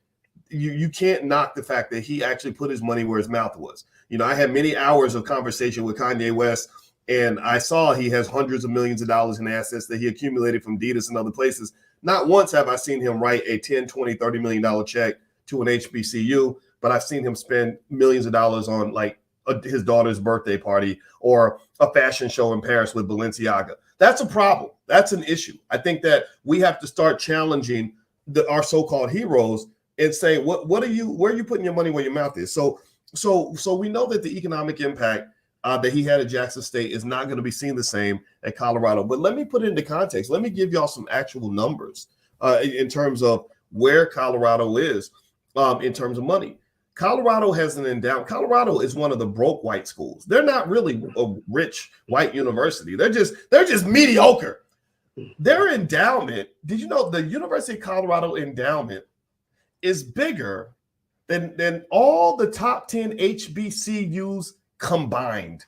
you can't knock the fact that he actually put his money where his mouth was. I had many hours of conversation with Kanye West, and I saw he has hundreds of millions of dollars in assets that he accumulated from Adidas and other places. Not once have I seen him write a 10, 20, $30 million check to an HBCU, but I've seen him spend millions of dollars on like his daughter's birthday party or a fashion show in Paris with Balenciaga. That's a problem. That's an issue. I think that we have to start challenging our so-called heroes and say, where are you putting your money where your mouth is? So we know that the economic impact that he had at Jackson State is not going to be seen the same at Colorado. But let me put it into context. Let me give y'all some actual numbers in terms of where Colorado is in terms of money. Colorado has an endowment. Colorado is one of the broke white schools. They're not really a rich white university. They're just mediocre. Their endowment, did you know the University of Colorado endowment is bigger than all the top 10 HBCUs combined?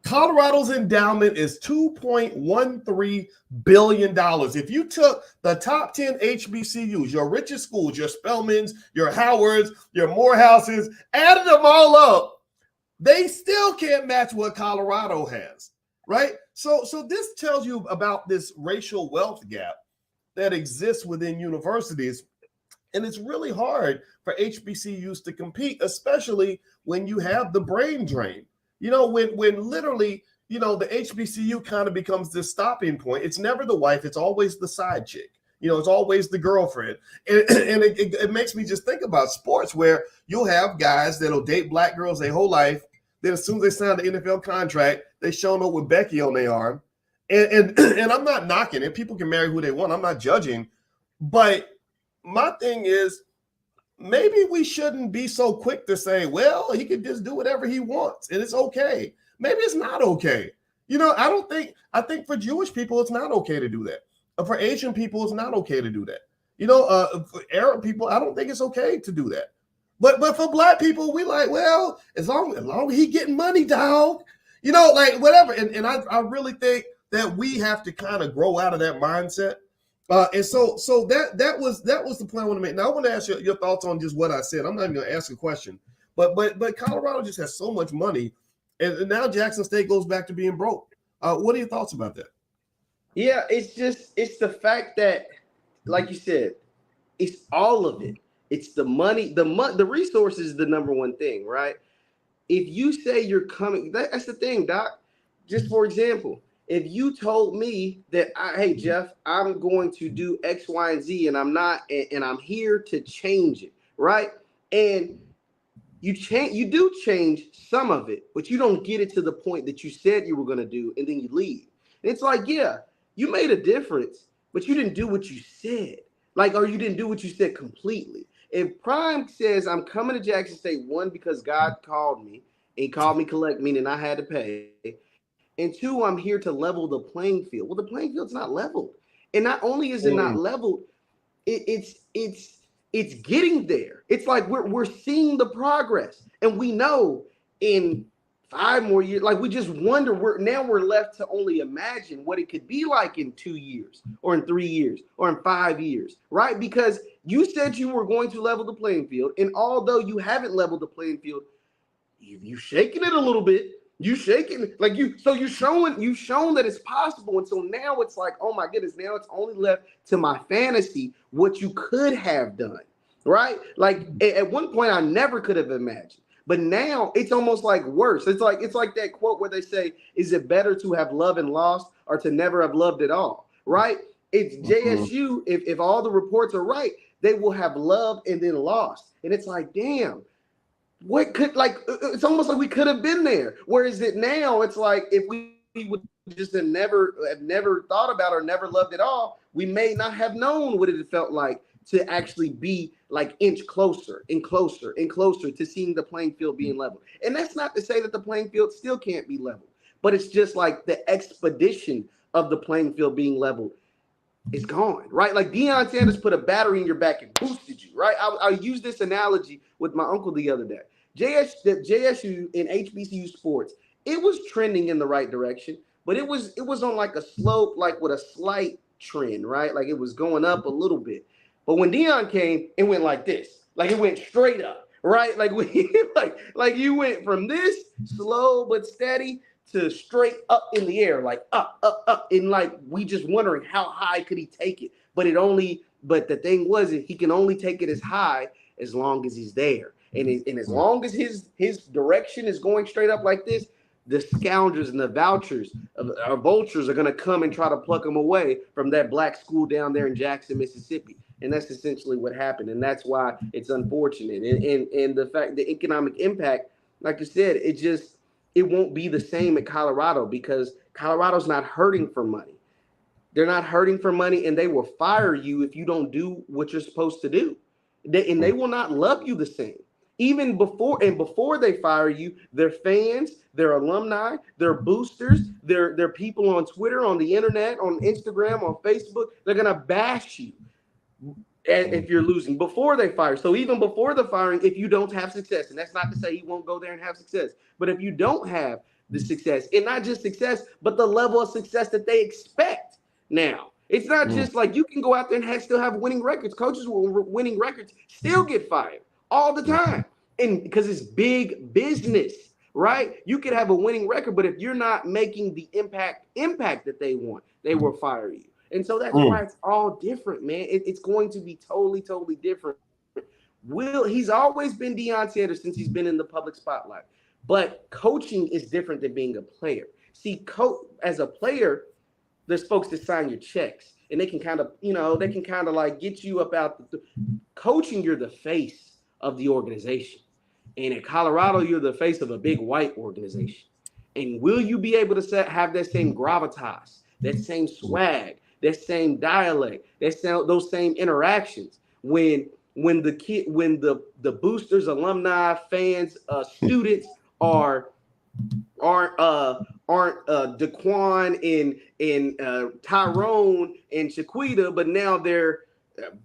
Colorado's endowment is $2.13 billion. If you took the top 10 HBCUs, your richest schools, your Spelmans, your Howards, your Morehouses, added them all up, they still can't match what Colorado has, right? So this tells you about this racial wealth gap that exists within universities. And it's really hard for HBCUs to compete, especially when you have the brain drain. When literally, the HBCU kind of becomes this stopping point. It's never the wife. It's always the side chick. It's always the girlfriend. And it makes me just think about sports where you'll have guys that'll date black girls their whole life. Then as soon as they sign the NFL contract, they show up with Becky on their arm. And I'm not knocking it. People can marry who they want. I'm not judging. But my thing is, maybe we shouldn't be so quick to say, well, he could just do whatever he wants and it's okay. Maybe it's not okay. I think for Jewish people, it's not okay to do that. For Asian people, it's not okay to do that. For Arab people, I don't think it's okay to do that. But for black people, we like, well, as long as he getting money, dog, like whatever. And I really think that we have to kind of grow out of that mindset. And so that was the point I want to make. Now I want to ask your thoughts on just what I said. I'm not even going to ask a question, but Colorado just has so much money, and now Jackson State goes back to being broke. What are your thoughts about that? Yeah, it's the fact that, like you said, it's all of it. It's the money, the resources is the number one thing, right? If you say you're coming, that's the thing, Doc. Just for example, if you told me that, hey, Jeff, I'm going to do X, Y, and Z, and I'm not, and I'm here to change it, right? And you do change some of it, but you don't get it to the point that you said you were going to do, and then you leave. And it's like, yeah, you made a difference, but you didn't do what you said, or you didn't do what you said completely. If Prime says I'm coming to Jackson State, one, because God called me, and he called me collect, meaning I had to pay. And two, I'm here to level the playing field. Well, the playing field's not leveled. And not only is it not leveled, it's getting there. It's like we're seeing the progress. And we know in 5 more years, we just wonder, we're left to only imagine what it could be like in 2 years or in 3 years or in 5 years, right? Because you said you were going to level the playing field. And although you haven't leveled the playing field, you've shaken it a little bit. You shaking you've shown that it's possible. And so now it's like, oh my goodness, now it's only left to my fantasy what you could have done, right? Like at one point I never could have imagined. But now it's almost like worse. It's like that quote where they say, "Is it better to have loved and lost, or to never have loved at all?" Right? It's JSU. If all the reports are right, they will have loved and then lost, and it's like, damn. What could it's almost like we could have been there. Whereas it now, it's like if we would just have never thought about or never loved at all, we may not have known what it felt like to actually be like inch closer and closer and closer to seeing the playing field being leveled. And that's not to say that the playing field still can't be leveled, but it's just like the expedition of the playing field being leveled is gone, right? Like Deion Sanders put a battery in your back and boosted you, right? I used this analogy with my uncle the other day. JSU in HBCU sports, it was trending in the right direction, but it was on like a slope, like with a slight trend, right? Like it was going up a little bit. But when Deion came, it went like this, like it went straight up, right? Like like you went from this slow but steady to straight up in the air, like up, and like we just wondering how high could he take it. But the thing was, he can only take it as high as long as he's there. And as long as his direction is going straight up like this, the scoundrels and the vultures are going to come and try to pluck him away from that black school down there in Jackson, Mississippi. And that's essentially what happened. And that's why it's unfortunate. And the fact, the economic impact, like you said, it won't be the same at Colorado because Colorado's not hurting for money. They're not hurting for money, and they will fire you if you don't do what you're supposed to do. They will not love you the same. Even before they fire you, their fans, their alumni, their boosters, their people on Twitter, on the internet, on Instagram, on Facebook, they're going to bash you if you're losing before they fire. So even before the firing, if you don't have success, and that's not to say he won't go there and have success, but if you don't have the success, and not just success, but the level of success that they expect now. It's not just like you can go out there and still have winning records. Coaches with winning records still get fired all the time. And because it's big business, right? You could have a winning record, but if you're not making the impact that they want, they will fire you. And so that's why it's all different, man. It's going to be totally, totally different. He's always been Deion Sanders since he's been in the public spotlight. But coaching is different than being a player. See, as a player, there's folks that sign your checks, and they can kind of, like get you up out the coaching. You're the face of the organization. And in Colorado, you're the face of a big white organization. And will you be able to have that same gravitas, that same swag, that same dialect, those same interactions when the boosters, alumni, fans, students aren't Daquan and Tyrone and Shaquita, but now they're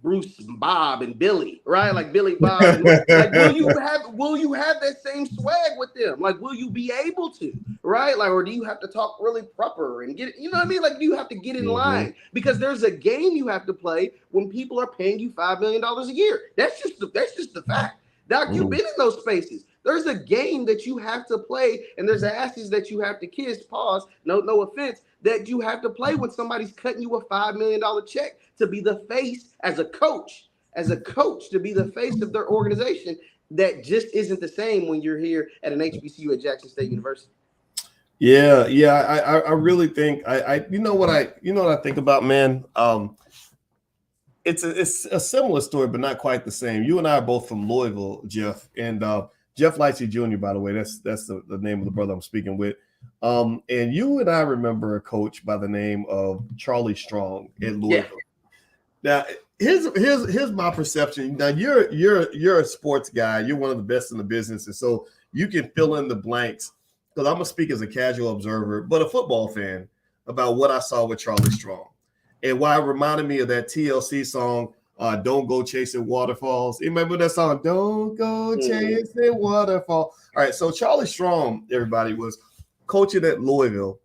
Bruce, Bob, and Billy, right? Like Billy, Bob. And, like, will you have that same swag with them? Like, will you be able to, right? Like, or do you have to talk really proper and get, you know what I mean? Like, do you have to get in line? Because there's a game you have to play when people are paying you $5 million a year. That's just the fact. Doc, you've been in those spaces. There's a game that you have to play, and there's asses that you have to kiss. Pause. No offense. That you have to play when somebody's cutting you a $5 million check to be the face as a coach, to be the face of their organization. That just isn't the same when you're here at an HBCU at Jackson State University. Yeah. I really think you know what I think about, man. It's a similar story, but not quite the same. You and I are both from Louisville, Jeff, and Jeff Lightsy Jr., by the way. That's the name of the brother I'm speaking with. And you and I remember a coach by the name of Charlie Strong in Louisville. Yeah. Now, here's my perception. Now, you're a sports guy. You're one of the best in the business, and so you can fill in the blanks. Because I'm gonna speak as a casual observer, but a football fan, about what I saw with Charlie Strong, and why it reminded me of that TLC song, "Don't Go Chasing Waterfalls." You remember that song? Don't go chasing waterfall. All right, so Charlie Strong, everybody, was coaching at Louisville,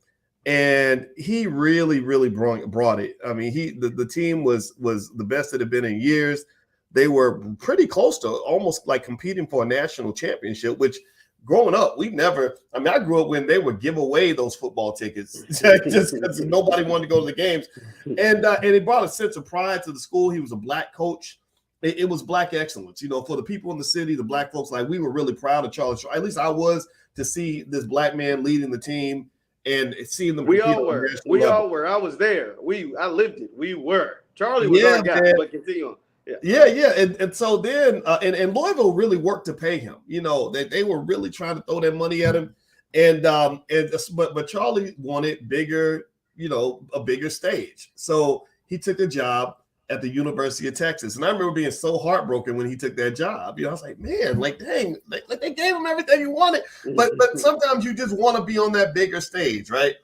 and he really, really brought it. I mean, the team was the best it had been in years. They were pretty close to almost like competing for a national championship, which growing up, I grew up when they would give away those football tickets just because nobody wanted to go to the games. And he brought a sense of pride to the school. He was a black coach. it was black excellence. For the people in the city, the black folks, like we were really proud of Charlie Strong. At least I was, to see this black man leading the team and seeing them We compete all on were. a national We level. all were. I was there. I lived it. We were. Charlie was Yeah, our guy, man. but continue on. Yeah. And so then, and Louisville really worked to pay him. They were really trying to throw that money at him. But Charlie wanted bigger, a bigger stage. So he took a job at the University of Texas. And I remember being so heartbroken when he took that job. I was like, man, like, dang, like they gave him everything he wanted. But sometimes you just want to be on that bigger stage, right?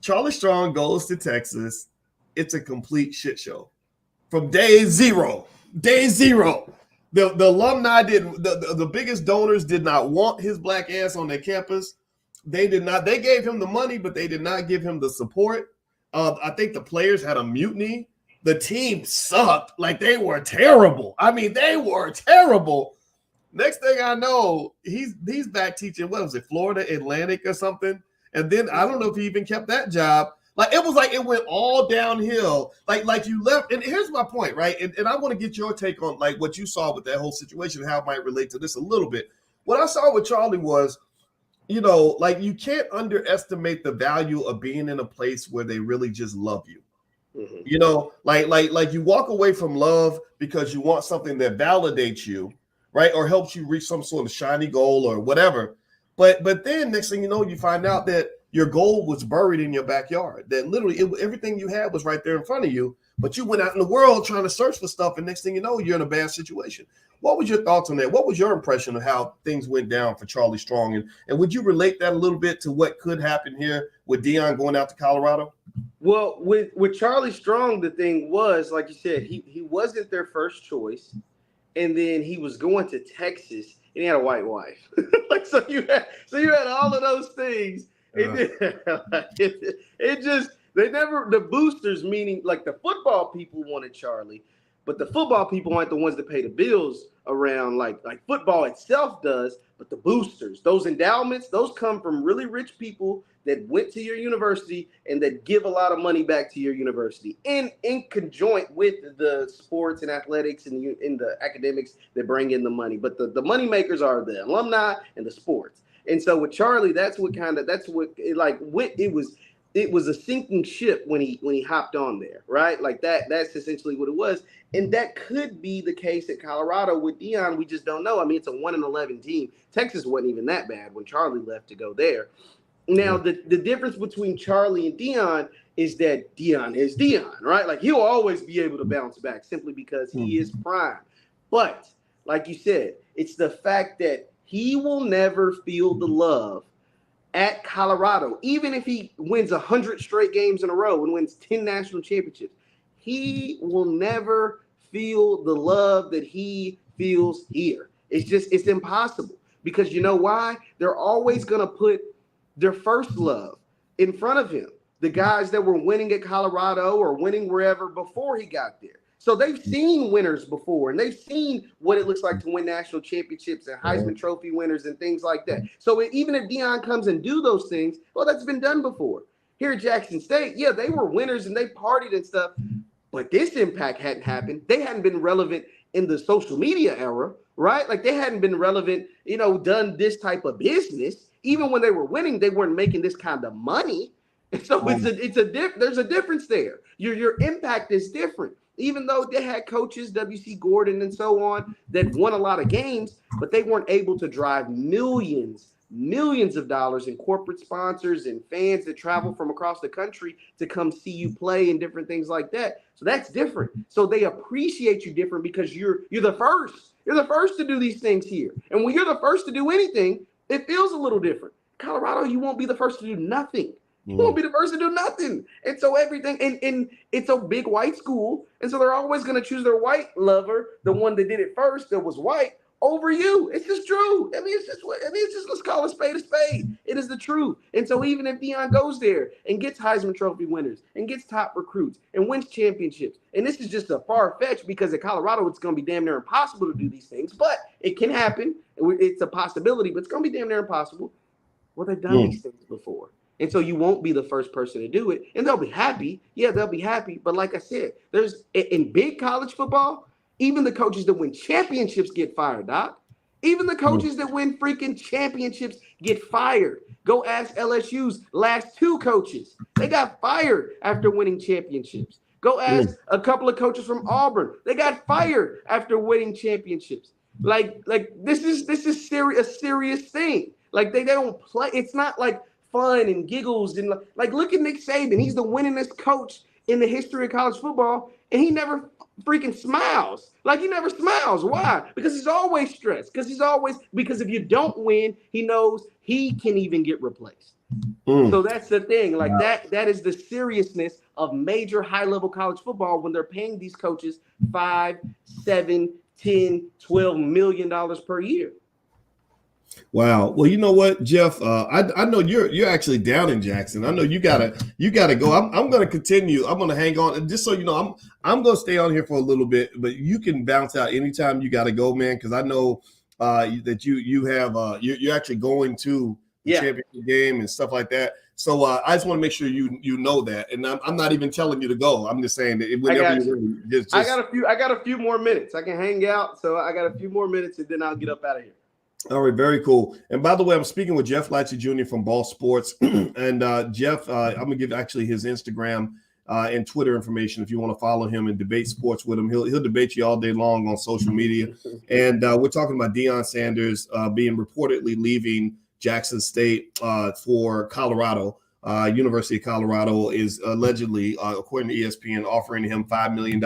Charlie Strong goes to Texas. It's a complete shit show. From day zero. The alumni didn't, the biggest donors did not want his black ass on their campus. They did not. They gave him the money, but they did not give him the support. I think the players had a mutiny. The team sucked. Like, they were terrible. I mean, they were terrible. Next thing I know, he's back teaching, what was it, Florida Atlantic or something? And then I don't know if he even kept that job. Like, it was like it went all downhill. Like you left. And here's my point, right? And I want to get your take on like what you saw with that whole situation, how it might relate to this a little bit. What I saw with Charlie was, like, you can't underestimate the value of being in a place where they really just love you. Mm-hmm. Like you walk away from love because you want something that validates you, right? Or helps you reach some sort of shiny goal or whatever. But then next thing you know, you find out that your goal was buried in your backyard. That literally everything you had was right there in front of you, but you went out in the world trying to search for stuff, and next thing you know, you're in a bad situation. What was your thoughts on that? What was your impression of how things went down for Charlie Strong? And would you relate that a little bit to what could happen here with Deion going out to Colorado? Well, with Charlie Strong, the thing was, like you said, he wasn't their first choice, and then he was going to Texas, and he had a white wife. Like, so you had all of those things. It just, they never, the boosters, meaning like the football people wanted Charlie, but the football people aren't the ones that pay the bills around like football itself does. But the boosters, those endowments, those come from really rich people that went to your university and that give a lot of money back to your university in conjoint with the sports and athletics and the academics that bring in the money. But the money makers are the alumni and the sports. And so with Charlie, it was a sinking ship when he hopped on there, right? Like that's essentially what it was. And that could be the case at Colorado with Deion. We just don't know. I mean, it's a 1-11 team. Texas wasn't even that bad when Charlie left to go there. Now, the difference between Charlie and Deion is that Deion is Deion, right? Like, he'll always be able to bounce back simply because he is prime. But like you said, it's the fact that he will never feel the love at Colorado, even if he wins 100 straight games in a row and wins 10 national championships. He will never feel the love that he feels here. It's impossible, because you know why? They're always going to put their first love in front of him. The guys that were winning at Colorado or winning wherever before he got there. So they've seen winners before, and they've seen what it looks like to win national championships and Heisman Trophy winners and things like that. So even if Deion comes and do those things, well, that's been done before. Here at Jackson State, yeah, they were winners and they partied and stuff, but this impact hadn't happened. They hadn't been relevant in the social media era, right? Like, they hadn't been relevant, done this type of business. Even when they were winning, they weren't making this kind of money. And so there's a difference there. Your impact is different. Even though they had coaches, W.C. Gordon and so on, that won a lot of games, but they weren't able to drive millions of dollars in corporate sponsors and fans that travel from across the country to come see you play and different things like that. So that's different. So they appreciate you different because you're the first. You're the first to do these things here. And when you're the first to do anything, it feels a little different. Colorado, you won't be the first to do nothing. You won't be the first to do nothing. And so everything, and it's a big white school. And so they're always going to choose their white lover, the one that did it first, that was white, over you. It's just true. It's just, let's call a spade a spade. It is the truth. And so even if Deion goes there and gets Heisman Trophy winners and gets top recruits and wins championships, and this is just a far-fetched, because at Colorado, it's going to be damn near impossible to do these things, but it can happen. It's a possibility, but it's going to be damn near impossible. Well, they've done these things before. And so you won't be the first person to do it. And they'll be happy. Yeah, they'll be happy. But like I said, in big college football, Even the coaches that win championships get fired, Doc. Even the coaches that win freaking championships get fired. Go ask LSU's last 2 coaches. They got fired after winning championships. Go ask a couple of coaches from Auburn. They got fired after winning championships. Like this is a serious thing. Like they don't play. It's not like fun and giggles and like look at Nick Saban. He's the winningest coach in the history of college football, and he never freaking smiles. Like he never smiles. Why? Because he's always stressed. Because if you don't win, he knows he can even get replaced. So that's the thing. Like that is the seriousness of major high-level college football when they're paying these coaches $5, $7, $10, $12 million per year. Wow. Well, you know what, Jeff? I know you're actually down in Jackson. I know you gotta go. I'm gonna continue. I'm gonna hang on, and just so you know, I'm gonna stay on here for a little bit, but you can bounce out anytime you gotta go, man. Because I know that you're actually going to the championship game and stuff like that. So I just want to make sure you know that, and I'm not even telling you to go. I'm just saying that whenever you're ready, I got a few more minutes. I can hang out, so I got a few more minutes, and then I'll get up out of here. All right, very cool. And by the way, I'm speaking with Jeff Lightsy Jr. from Ball Sports. And Jeff, I'm going to give actually his Instagram and Twitter information if you want to follow him and debate sports with him. He'll debate you all day long on social media. And we're talking about Deion Sanders being reportedly leaving Jackson State for Colorado. University of Colorado is allegedly, according to ESPN, offering him $5 million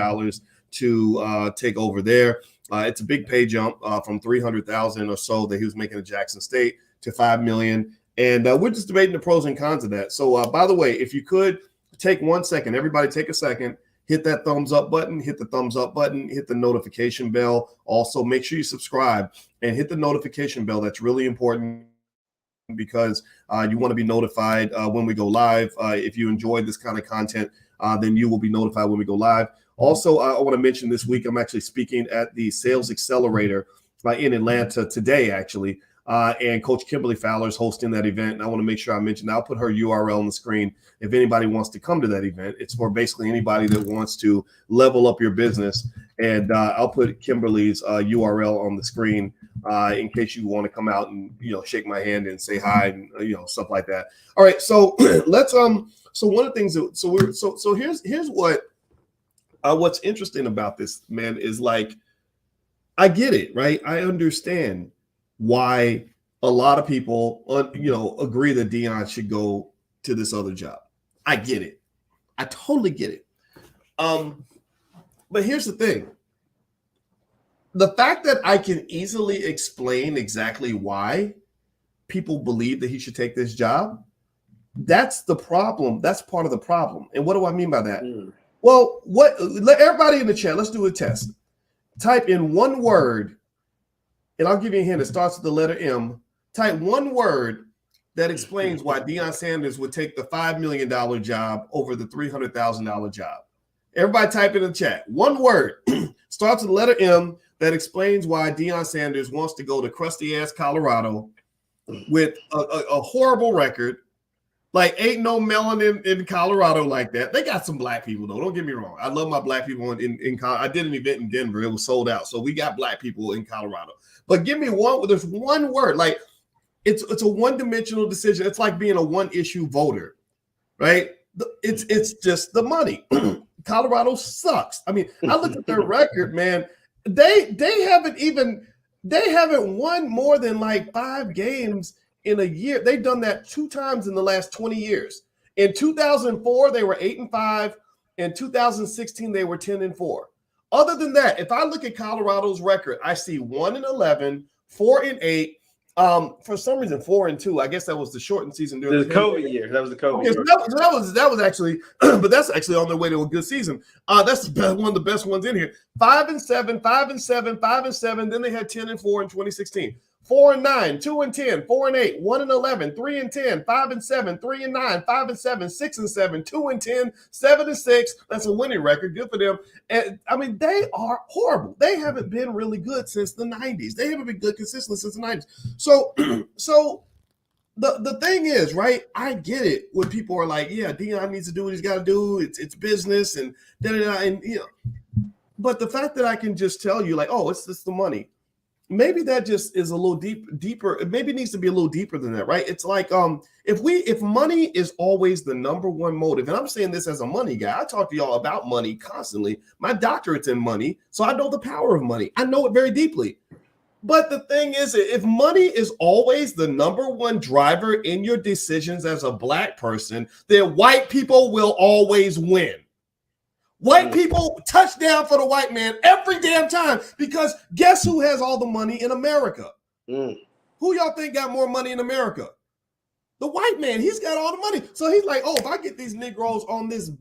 to take over there. It's a big pay jump from $300,000 or so that he was making at Jackson State to $5 million. And we're just debating the pros and cons of that. So, by the way, if you could take 1 second, everybody take a second, hit that thumbs up button, hit the notification bell. Also, make sure you subscribe and hit the notification bell. That's really important because you want to be notified when we go live. If you enjoy this kind of content, then you will be notified when we go live. Also, I want to mention this week, I'm actually speaking at the Sales Accelerator in Atlanta today, actually. And Coach Kimberly Fowler is hosting that event. And I want to make sure I mention, I'll put her URL on the screen if anybody wants to come to that event. It's for basically anybody that wants to level up your business. And I'll put Kimberly's URL on the screen in case you want to come out and, shake my hand and say hi and, stuff like that. All right. So let's, so one of the things that, here's what's interesting about this, man, is like, I get it, right? I understand why a lot of people, agree that Deion should go to this other job. I get it. I totally get it. But here's the thing. The fact that I can easily explain exactly why people believe that he should take this job, that's the problem. That's part of the problem. And what do I mean by that? Well, let everybody in the chat, let's do a test. Type in one word, and I'll give you a hint. It starts with the letter M. Type one word that explains why Deion Sanders would take the $5 million job over the $300,000 job. Everybody type in the chat. One word starts with the letter M that explains why Deion Sanders wants to go to crusty-ass Colorado with a horrible record. Like, ain't no melanin in Colorado like that. They got some black people, though. Don't get me wrong. I love my black people in I did an event in Denver. It was sold out. So we got black people in Colorado. But give me there's one word. Like, it's a one-dimensional decision. It's like being a one-issue voter, right? It's just the money. Colorado sucks. I mean, I look at their record, man. They haven't won more than like 5 games in a year. They've done that 2 times in the last 20 years. In 2004, they were 8-5. In 2016, they were 10-4. Other than that, if I look at Colorado's record, I see 1-11, 4-8. For some reason, 4-2. I guess that was the shortened season during the COVID year. That was the COVID year. That was actually, but that's actually on their way to a good season. That's one of the best ones in here. 5-7, 5-7, 5-7. Then they had 10-4 in 2016. 4-9, 2-10, 4-8, 1-11, 3-10, 5-7, 3-9, 5-7, 6-7, 2-10, 7-6. That's a winning record. Good for them. And I mean, they are horrible. They haven't been really good since the 90s. They haven't been good consistently since the 90s. So the thing is, right? I get it when people are like, yeah, Deion needs to do what he's got to do. It's business and da-da-da. And But the fact that I can just tell you, like, oh, it's just the money. Maybe that just is a little deeper. Maybe it needs to be a little deeper than that, right? It's like if money is always the number one motive, and I'm saying this as a money guy, I talk to y'all about money constantly. My doctorate's in money, so I know the power of money. I know it very deeply. But the thing is, if money is always the number one driver in your decisions as a Black person, then white people will always win. White people, touchdown for the white man every damn time, because guess who has all the money in America? Who y'all think got more money in America? The white man. He's got all the money. So he's like, oh, if I get these Negroes on this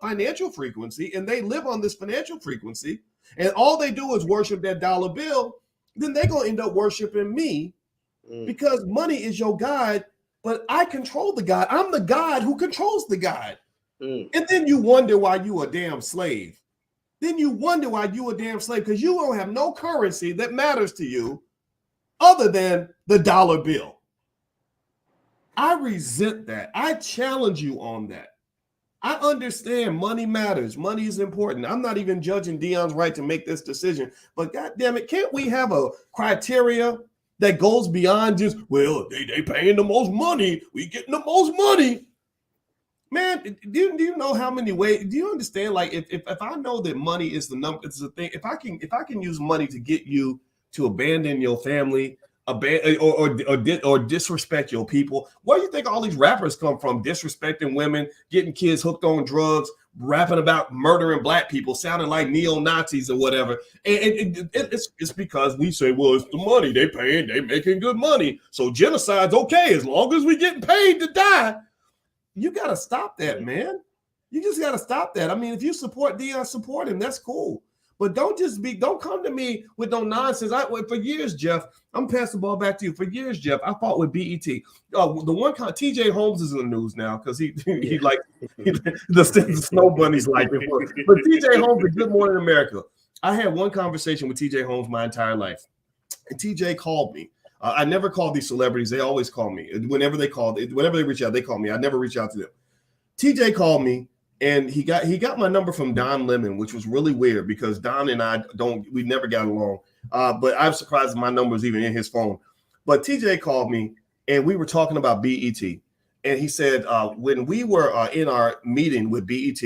financial frequency and they live on this financial frequency and all they do is worship that dollar bill, then they're going to end up worshiping me because money is your God, but I control the God. I'm the God who controls the God. And then you wonder why you a damn slave. Then you wonder why you a damn slave, because you don't have no currency that matters to you other than the dollar bill. I resent that. I challenge you on that. I understand money matters. Money is important. I'm not even judging Deion's right to make this decision, but God damn it, can't we have a criteria that goes beyond just, well, they paying the most money, we getting the most money? Man, do you know how many ways? Do you understand? Like, if I know that money is the number, it's the thing. If I can use money to get you to abandon your family, or disrespect your people. Where do you think all these rappers come from? Disrespecting women, getting kids hooked on drugs, rapping about murdering Black people, sounding like neo-Nazis or whatever. And it's because we say, well, it's the money they paying, they making good money, so genocide's okay as long as we getting paid to die. You got to stop that, man. You just got to stop that. I mean, if you support Deion, support him. That's cool. But don't come to me with no nonsense. For years, Jeff, I'm passing the ball back to you. For years, Jeff, I fought with BET. The one TJ Holmes is in the news now because he the Snow Bunnies like it. But TJ Holmes is Good Morning America. I had one conversation with TJ Holmes my entire life. And TJ called me. I never call these celebrities. They always call me. Whenever they reach out, they call me. I never reach out to them. TJ called me. And he got my number from Don Lemon, which was really weird because Don and we never got along. But I'm surprised my number was even in his phone. But TJ called me and we were talking about BET. And he said, when we were in our meeting with BET,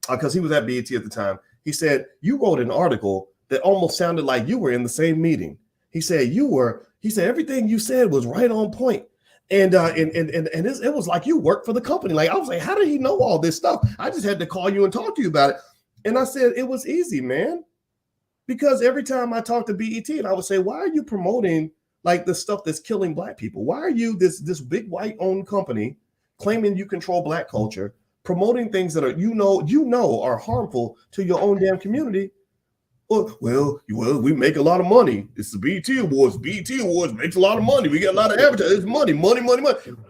because he was at BET at the time, he said, you wrote an article that almost sounded like you were in the same meeting. He said, everything you said was right on point. And it was like you worked for the company. Like, I was like, how did he know all this stuff? I just had to call you and talk to you about it. And I said, it was easy, man. Because every time I talked to BET, and I would say, why are you promoting like the stuff that's killing Black people? Why are you this big white owned company claiming you control Black culture, promoting things that are you know are harmful to your own damn community? Well, we make a lot of money. It's the BET Awards. BET Awards makes a lot of money. We get a lot of advertising. It's money.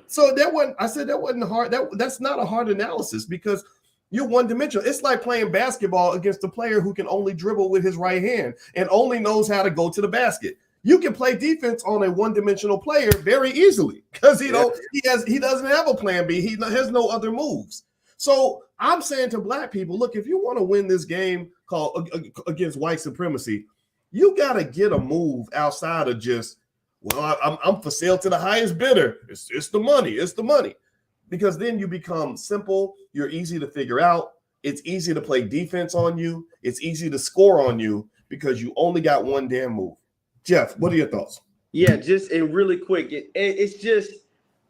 So that wasn't hard. That's not a hard analysis because you're one dimensional. It's like playing basketball against a player who can only dribble with his right hand and only knows how to go to the basket. You can play defense on a one-dimensional player very easily because he doesn't have a plan B. He has no other moves. So I'm saying to Black people, look, if you want to win this game called against white supremacy, you got to get a move outside of just, well, I'm for sale to the highest bidder. It's the money. It's the money. Because then you become simple. You're easy to figure out. It's easy to play defense on you. It's easy to score on you because you only got one damn move. Jeff, what are your thoughts? Yeah, just and really quick. It's just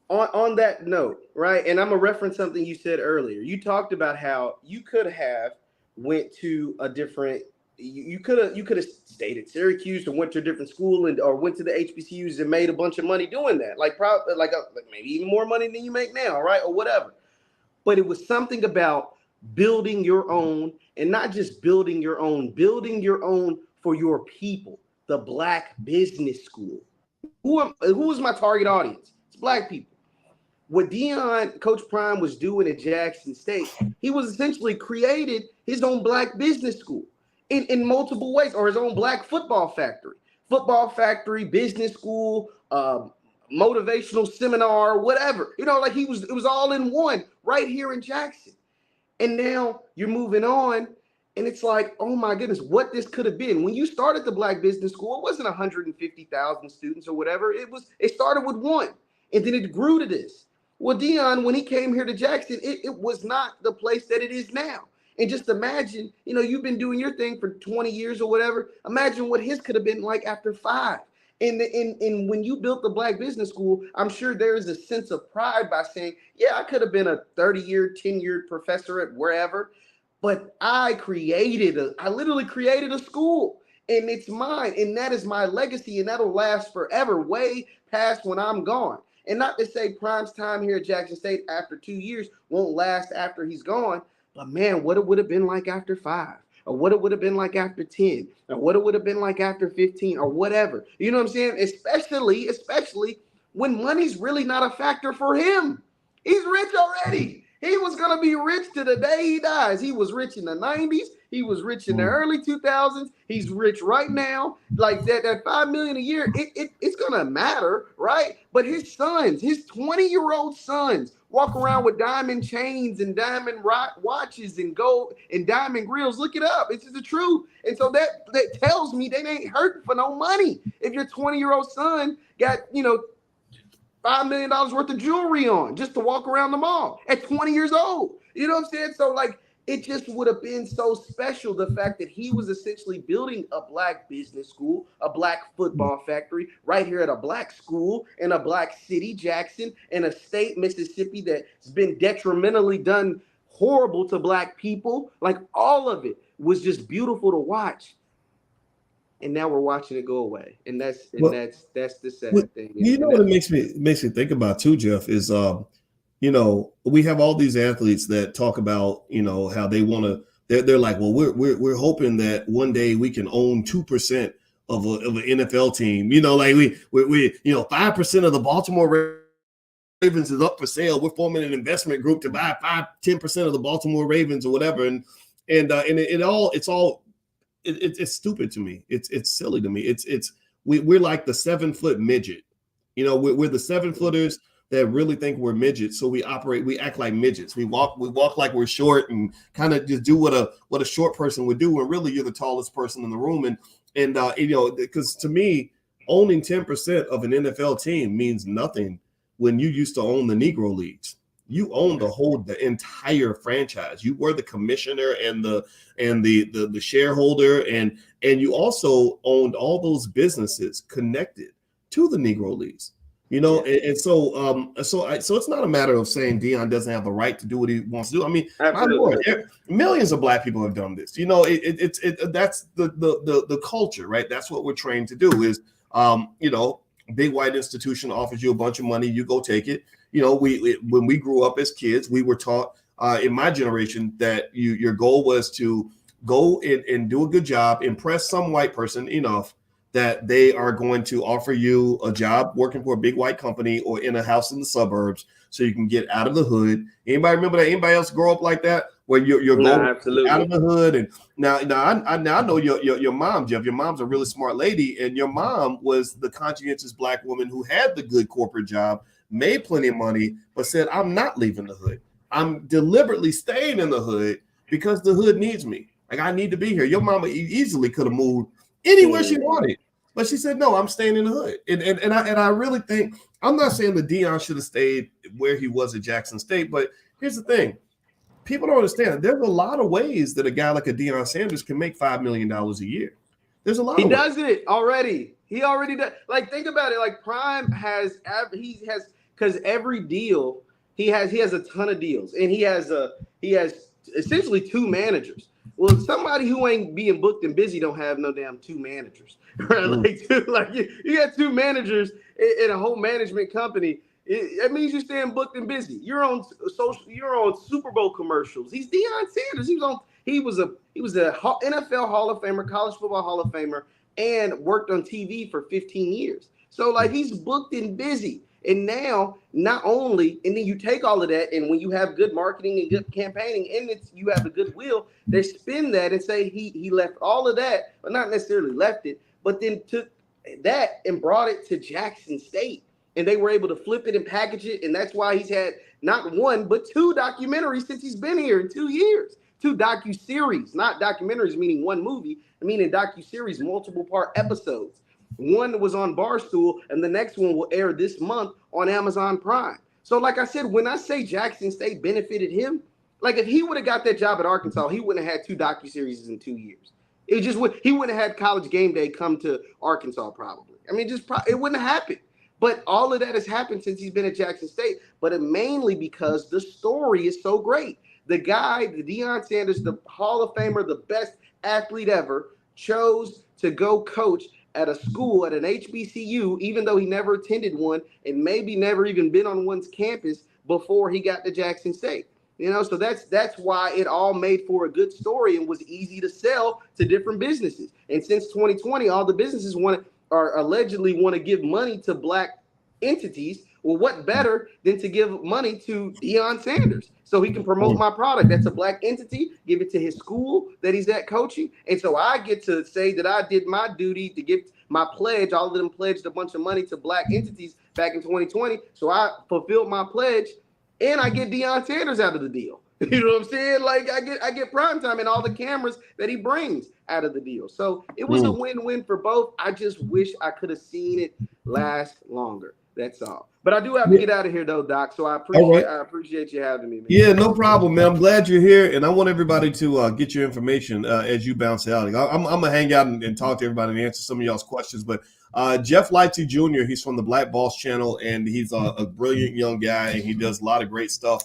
on that note, right? And I'm gonna reference something you said earlier. You talked about how you could have went to a different. You could have stayed at Syracuse or went to a different school or went to the HBCUs and made a bunch of money doing that, like maybe even more money than you make now, right, or whatever. But it was something about building your own, and not just building your own for your people. The Black business school. Who is my target audience? It's Black people. What Coach Prime was doing at Jackson State, he was essentially created his own Black business school in multiple ways, or his own Black football factory, business school, motivational seminar, whatever. Like it was all in one right here in Jackson. And now you're moving on, And it's like, oh my goodness, what this could have been. When you started the Black Business School, it wasn't 150,000 students or whatever. It started with one, and then it grew to this. Well, Deion, when he came here to Jackson, it was not the place that it is now. And just imagine, you've been doing your thing for 20 years or whatever. Imagine what his could have been like after 5. And when you built the Black Business School, I'm sure there is a sense of pride by saying, yeah, I could have been a 30-year, tenured professor at wherever. But I literally created a school, and it's mine, and that is my legacy, and that'll last forever, way past when I'm gone. And not to say Prime's time here at Jackson State after 2 years won't last after he's gone, but man, what it would have been like after 5, or what it would have been like after 10, or what it would have been like after 15, or whatever. You know what I'm saying? Especially when money's really not a factor for him. He's rich already. He was going to be rich to the day he dies. He was rich in the 90s. He was rich in the early 2000s. He's rich right now. Like that $5 million a year, it's going to matter, right? But his sons, his 20-year-old sons, walk around with diamond chains and diamond watches and gold and diamond grills. Look it up. It's just the truth. And so that tells me they ain't hurting for no money. If your 20-year-old son got, $5 million worth of jewelry on just to walk around the mall at 20 years old. You know what I'm saying? So like, it just would have been so special. The fact that he was essentially building a Black business school, a Black football factory right here at a Black school in a Black city, Jackson, in a state, Mississippi, that's been detrimentally done horrible to Black people. Like all of it was just beautiful to watch. And now we're watching it go away, and that's the sad thing. What it makes me think about too, Jeff, is we have all these athletes that talk about how they want to. They're like, well, we're hoping that one day we can own 2% of an NFL team. Like we 5% of the Baltimore Ravens is up for sale. We're forming an investment group to buy 10% of the Baltimore Ravens or whatever, and it's stupid to me. It's silly to me. We're like the 7-foot midget. We're the 7-footers that really think we're midgets. So we act like midgets. We walk like we're short and kind of just do what a short person would do when really you're the tallest person in the room. And because to me, owning 10% of an NFL team means nothing when you used to own the Negro Leagues. You owned the entire franchise. You were the commissioner and the shareholder, and you also owned all those businesses connected to the Negro Leagues. And so it's not a matter of saying Deion doesn't have the right to do what he wants to do. I mean, my Lord, millions of Black people have done this. That's the culture, right? That's what we're trained to do. Is big white institution offers you a bunch of money, you go take it. When we grew up as kids, we were taught in my generation that your goal was to go and do a good job, impress some white person enough that they are going to offer you a job working for a big white company or in a house in the suburbs so you can get out of the hood. Anybody remember that? Anybody else grow up like that? Where you're going out of the hood? And now I know your mom, Jeff. Your mom's a really smart lady, and your mom was the conscientious Black woman who had the good corporate job, made plenty of money, but said, I'm not leaving the hood. I'm deliberately staying in the hood because the hood needs me. Like, I need to be here. Your mama easily could have moved anywhere she wanted, but she said, no, I'm staying in the hood. And I really think, I'm not saying that Deion should have stayed where he was at Jackson State, but here's the thing. People don't understand. There's a lot of ways that a guy like a Deion Sanders can make $5 million a year. There's a lot of ways. He does it already. He already does. Like, think about it. Like, Prime has because every deal he has a ton of deals, and he has essentially 2 managers. Well, somebody who ain't being booked and busy don't have no damn 2 managers, right? You got 2 managers in a whole management company. That means you're staying booked and busy. You're on Super Bowl commercials. He's Deion Sanders. He was a NFL Hall of Famer, college football Hall of Famer, and worked on TV for 15 years. So like, he's booked and busy. And now, not only, and then you take all of that, and when you have good marketing and good campaigning, and you have the goodwill, they spin that and say he left all of that, but not necessarily left it, but then took that and brought it to Jackson State. And they were able to flip it and package it. And that's why he's had not 1, but 2 documentaries since he's been here in 2 years. 2 docuseries, not documentaries, meaning one movie. I mean in docuseries, multiple part episodes. One was on Barstool, and the next one will air this month on Amazon Prime. So, like I said, when I say Jackson State benefited him, like if he would have got that job at Arkansas, he wouldn't have had 2 docuseries in 2 years. It just would. He wouldn't have had College Game Day come to Arkansas probably. I mean, it wouldn't have happened. But all of that has happened since he's been at Jackson State. But it mainly because the story is so great. The guy, the Deion Sanders, the Hall of Famer, the best athlete ever, chose to go coach at a school, at an HBCU, even though he never attended one and maybe never even been on one's campus before he got to Jackson State. You know, so that's why it all made for a good story and was easy to sell to different businesses. And since 2020, all the businesses allegedly want to give money to Black entities. Well, what better than to give money to Deion Sanders so he can promote my product? That's a Black entity. Give it to his school that he's at coaching. And so I get to say that I did my duty to give my pledge. All of them pledged a bunch of money to Black entities back in 2020. So I fulfilled my pledge, and I get Deion Sanders out of the deal. You know what I'm saying? Like I get primetime and all the cameras that he brings out of the deal. So it was a win-win for both. I just wish I could have seen it last longer. That's all. But I do have to get out of here though, Doc. So I appreciate you having me, man. Yeah, no problem, man. I'm glad you're here, and I want everybody to get your information as you bounce out. I'm gonna hang out and talk to everybody and answer some of y'all's questions. But Jeff Lightsy Jr., he's from the Black Boss channel, and he's a brilliant young guy, and he does a lot of great stuff.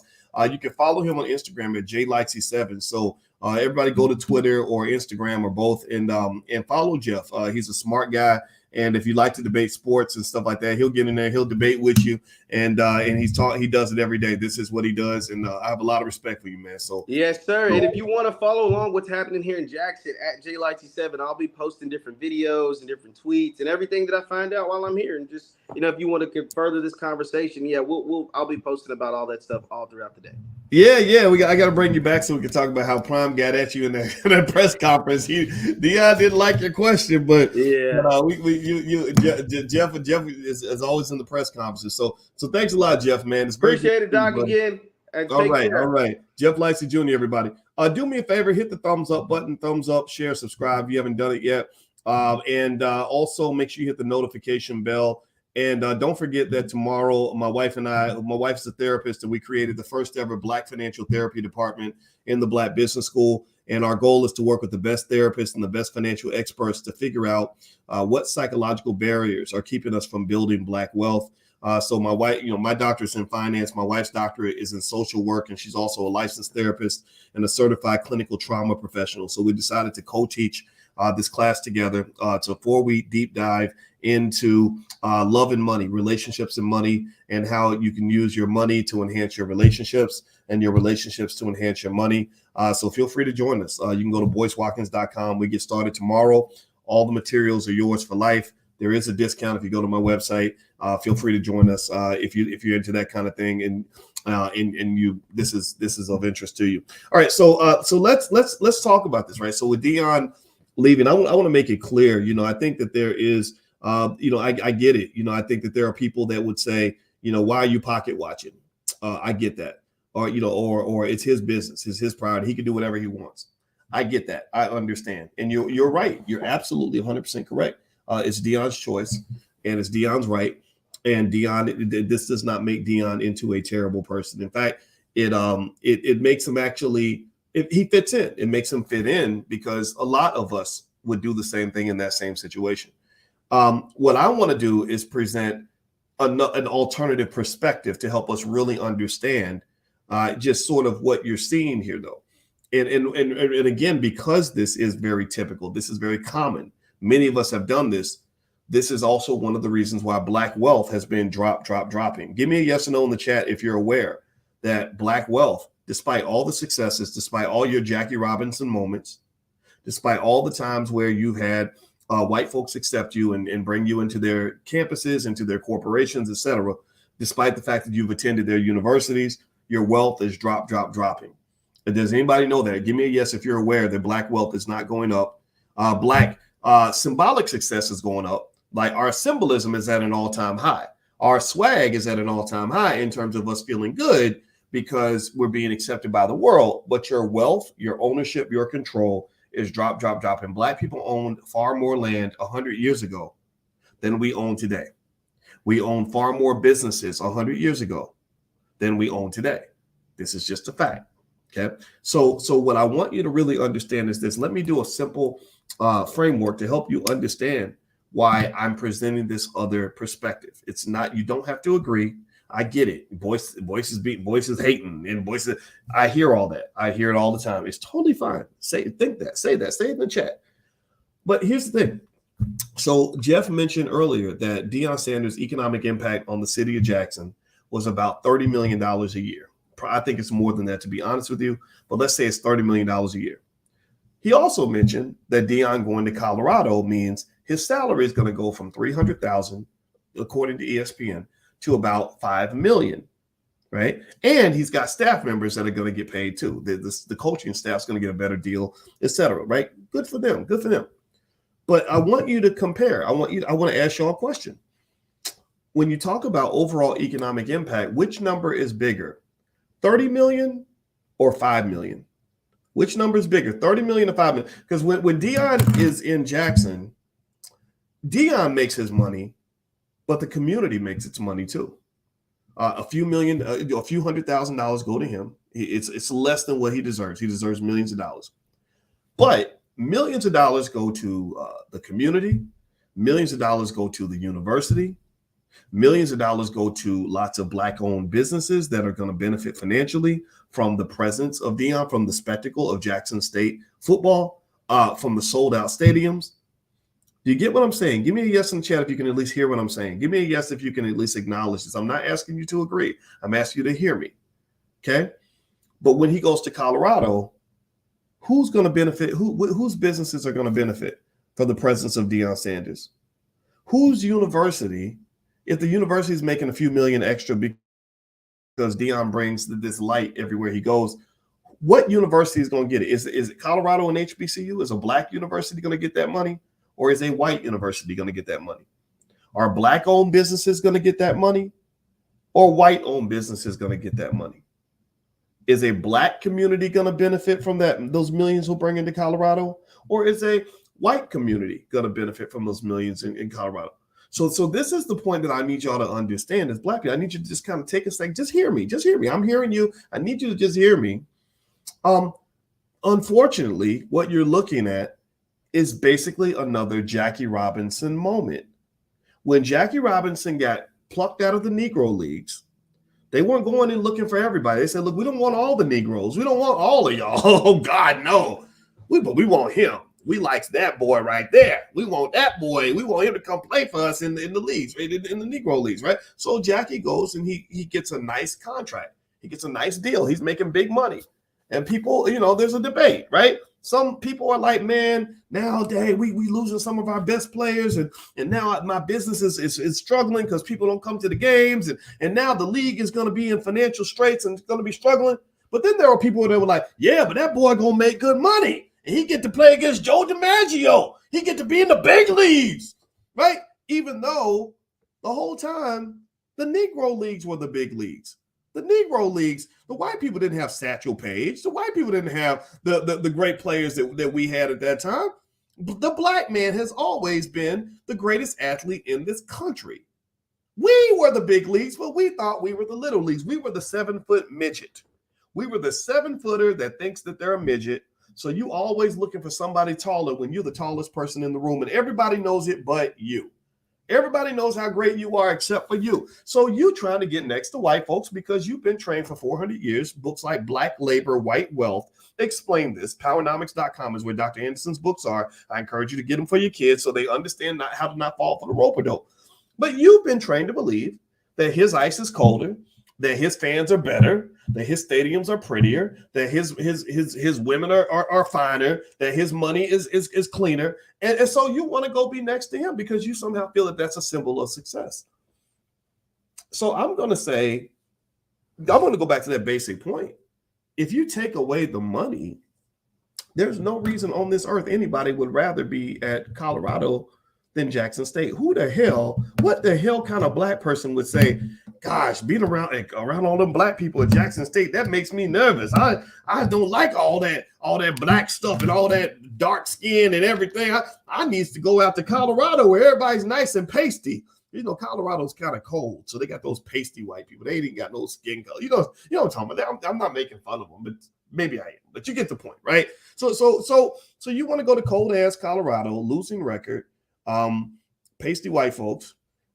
You can follow him on Instagram at jlightsy7. So everybody go to Twitter or Instagram or both and follow Jeff. He's a smart guy. And if you like to debate sports and stuff like that, he'll get in there, he'll debate with you. And he does it every day. This is what he does. And I have a lot of respect for you, man. So yes, sir. And if you want to follow along what's happening here in Jackson at jlightsy7, I'll be posting different videos and different tweets and everything that I find out while I'm here. And just, you know, if you want to further this conversation, yeah, I'll be posting about all that stuff all throughout the day. Yeah. I got to bring you back so we can talk about how Prime got at you in that press conference. Deion didn't like your question, but yeah, Jeff is always in the press conferences. So thanks a lot, Jeff, man. It's appreciate it, Doc, again. All right. Jeff Lightsy Jr., everybody. Do me a favor, hit the thumbs up button, thumbs up, share, subscribe if you haven't done it yet. And also make sure you hit the notification bell. And don't forget that tomorrow, my wife's a therapist, and we created the first ever Black financial therapy department in the Black Business School. And our goal is to work with the best therapists and the best financial experts to figure out what psychological barriers are keeping us from building Black wealth. So my wife, my doctorate is in finance. My wife's doctorate is in social work, and she's also a licensed therapist and a certified clinical trauma professional. So we decided to co-teach this class together. It's a 4-week deep dive into love and money, relationships and money, and how you can use your money to enhance your relationships and your relationships to enhance your money. So feel free to join us. You can go to boycewatkins.com. We get started tomorrow. All the materials are yours for life. There is a discount if you go to my website. Feel free to join us if you're into that kind of thing and this is of interest to you. All right, so let's talk about this, right? So with Deion leaving, I want to make it clear. I think that there is, I get it. I think that there are people that would say, why are you pocket watching? I get that, or it's his business, it's his priority. He can do whatever he wants. I get that. I understand, and you're right. You're absolutely 100% correct. It's Deion's choice, and it's Deion's right. And Deion, this does not make Deion into a terrible person. In fact, it makes him actually, he fits in. It makes him fit in because a lot of us would do the same thing in that same situation. What I want to do is present an alternative perspective to help us really understand just sort of what you're seeing here, though. And again, because this is very typical, this is very common. Many of us have done this. This is also one of the reasons why Black wealth has been dropping. Give me a yes or no in the chat if you're aware that Black wealth, despite all the successes, despite all your Jackie Robinson moments, despite all the times where you've had white folks accept you and bring you into their campuses, into their corporations, etc., despite the fact that you've attended their universities, your wealth is dropping. And does anybody know that? Give me a yes if you're aware that Black wealth is not going up. Black symbolic success is going up. Like our symbolism is at an all-time high. Our swag is at an all-time high in terms of us feeling good, because we're being accepted by the world, but your wealth, your ownership, your control is drop. And Black people owned far more land 100 years ago than we own today. We own far more businesses 100 years ago than we own today. This is just a fact. Okay. So what I want you to really understand is this. Let me do a simple framework to help you understand why I'm presenting this other perspective. It's not, you don't have to agree. I get it. Boyce is hating, and Boyce is, I hear all that. I hear it all the time. It's totally fine. Say it in the chat. But here's the thing. So Jeff mentioned earlier that Deion Sanders' economic impact on the city of Jackson was about $30 million a year. I think it's more than that, to be honest with you, but let's say it's $30 million a year. He also mentioned that Deion going to Colorado means his salary is going to go from $300,000, according to ESPN, to about $5 million, right? And he's got staff members that are going to get paid too. The coaching staff's going to get a better deal, etc. Right? Good for them. Good for them. But I want you to compare. I want to ask y'all a question. When you talk about overall economic impact, which number is bigger, 30 million or 5 million? Which number is bigger, 30 million or 5 million? Because when Deion is in Jackson, Deion makes his money, but the community makes its money too. A few $100,000 go to him. It's less than what he deserves. He deserves millions of dollars. But millions of dollars go to the community. Millions of dollars go to the university. Millions of dollars go to lots of Black-owned businesses that are going to benefit financially from the presence of Deion, from the spectacle of Jackson State football, from the sold-out stadiums. Do you get what I'm saying? Give me a yes in the chat if you can at least hear what I'm saying. Give me a yes if you can at least acknowledge this. I'm not asking you to agree. I'm asking you to hear me, okay? But when he goes to Colorado, who's going to benefit? Whose businesses are going to benefit from the presence of Deion Sanders? Whose university, if the university is making a few million extra because Deion brings this light everywhere he goes, what university is going to get it? Is it Colorado and HBCU? Is a Black university going to get that money? Or is a white university going to get that money? Are Black-owned businesses going to get that money? Or white-owned businesses going to get that money? Is a Black community going to benefit from those millions we'll bring into Colorado? Or is a white community going to benefit from those millions in Colorado? So this is the point that I need y'all to understand as Black people. I need you to just kind of take a second. Just hear me. Just hear me. I'm hearing you. I need you to just hear me. Unfortunately, what you're looking at is basically another Jackie Robinson moment. When Jackie Robinson got plucked out of the Negro Leagues, they weren't going and looking for everybody. They said, look, we don't want all the Negroes. We don't want all of y'all. Oh, God, no. But we want him. We like that boy right there. We want that boy. We want him to come play for us in the leagues, right? In the Negro Leagues, right? So Jackie goes and he gets a nice contract. He gets a nice deal. He's making big money. And people, there's a debate, right? Some people are like, man, now, dang, we losing some of our best players, and now my business is struggling because people don't come to the games, and now the league is going to be in financial straits and it's going to be struggling. But then there are people that were like, yeah, but that boy going to make good money, and he get to play against Joe DiMaggio. He get to be in the big leagues, right? Even though the whole time the Negro leagues were the big leagues. The Negro leagues, the white people didn't have Satchel Paige. The white people didn't have the great players that we had at that time. The Black man has always been the greatest athlete in this country. We were the big leagues, but we thought we were the little leagues. We were the 7-foot midget. We were the 7-footer that thinks that they're a midget. So you always looking for somebody taller when you're the tallest person in the room, and everybody knows it but you. Everybody knows how great you are except for you. So you trying to get next to white folks because you've been trained for 400 years. Books like Black Labor, White Wealth explain this. Powernomics.com is where Dr. Anderson's books are. I encourage you to get them for your kids so they understand how to not fall for the rope-a-dope. But you've been trained to believe that his ice is colder, that his fans are better, that his stadiums are prettier, that his women are finer, that his money is cleaner. And so you want to go be next to him because you somehow feel that that's a symbol of success. So I'm going to go back to that basic point. If you take away the money, there's no reason on this earth anybody would rather be at Colorado than Jackson State. What the hell kind of Black person would say, gosh, being around all them black people at Jackson State, that makes me nervous. I don't like all that black stuff and all that dark skin and everything. I needs to go out to Colorado where everybody's nice and pasty. You know, Colorado's kind of cold, so they got those pasty white people. They ain't got no skin color. You know what I'm talking about. I'm not making fun of them, but maybe I am. But you get the point, right? So you want to go to cold ass Colorado, losing record, pasty white folks,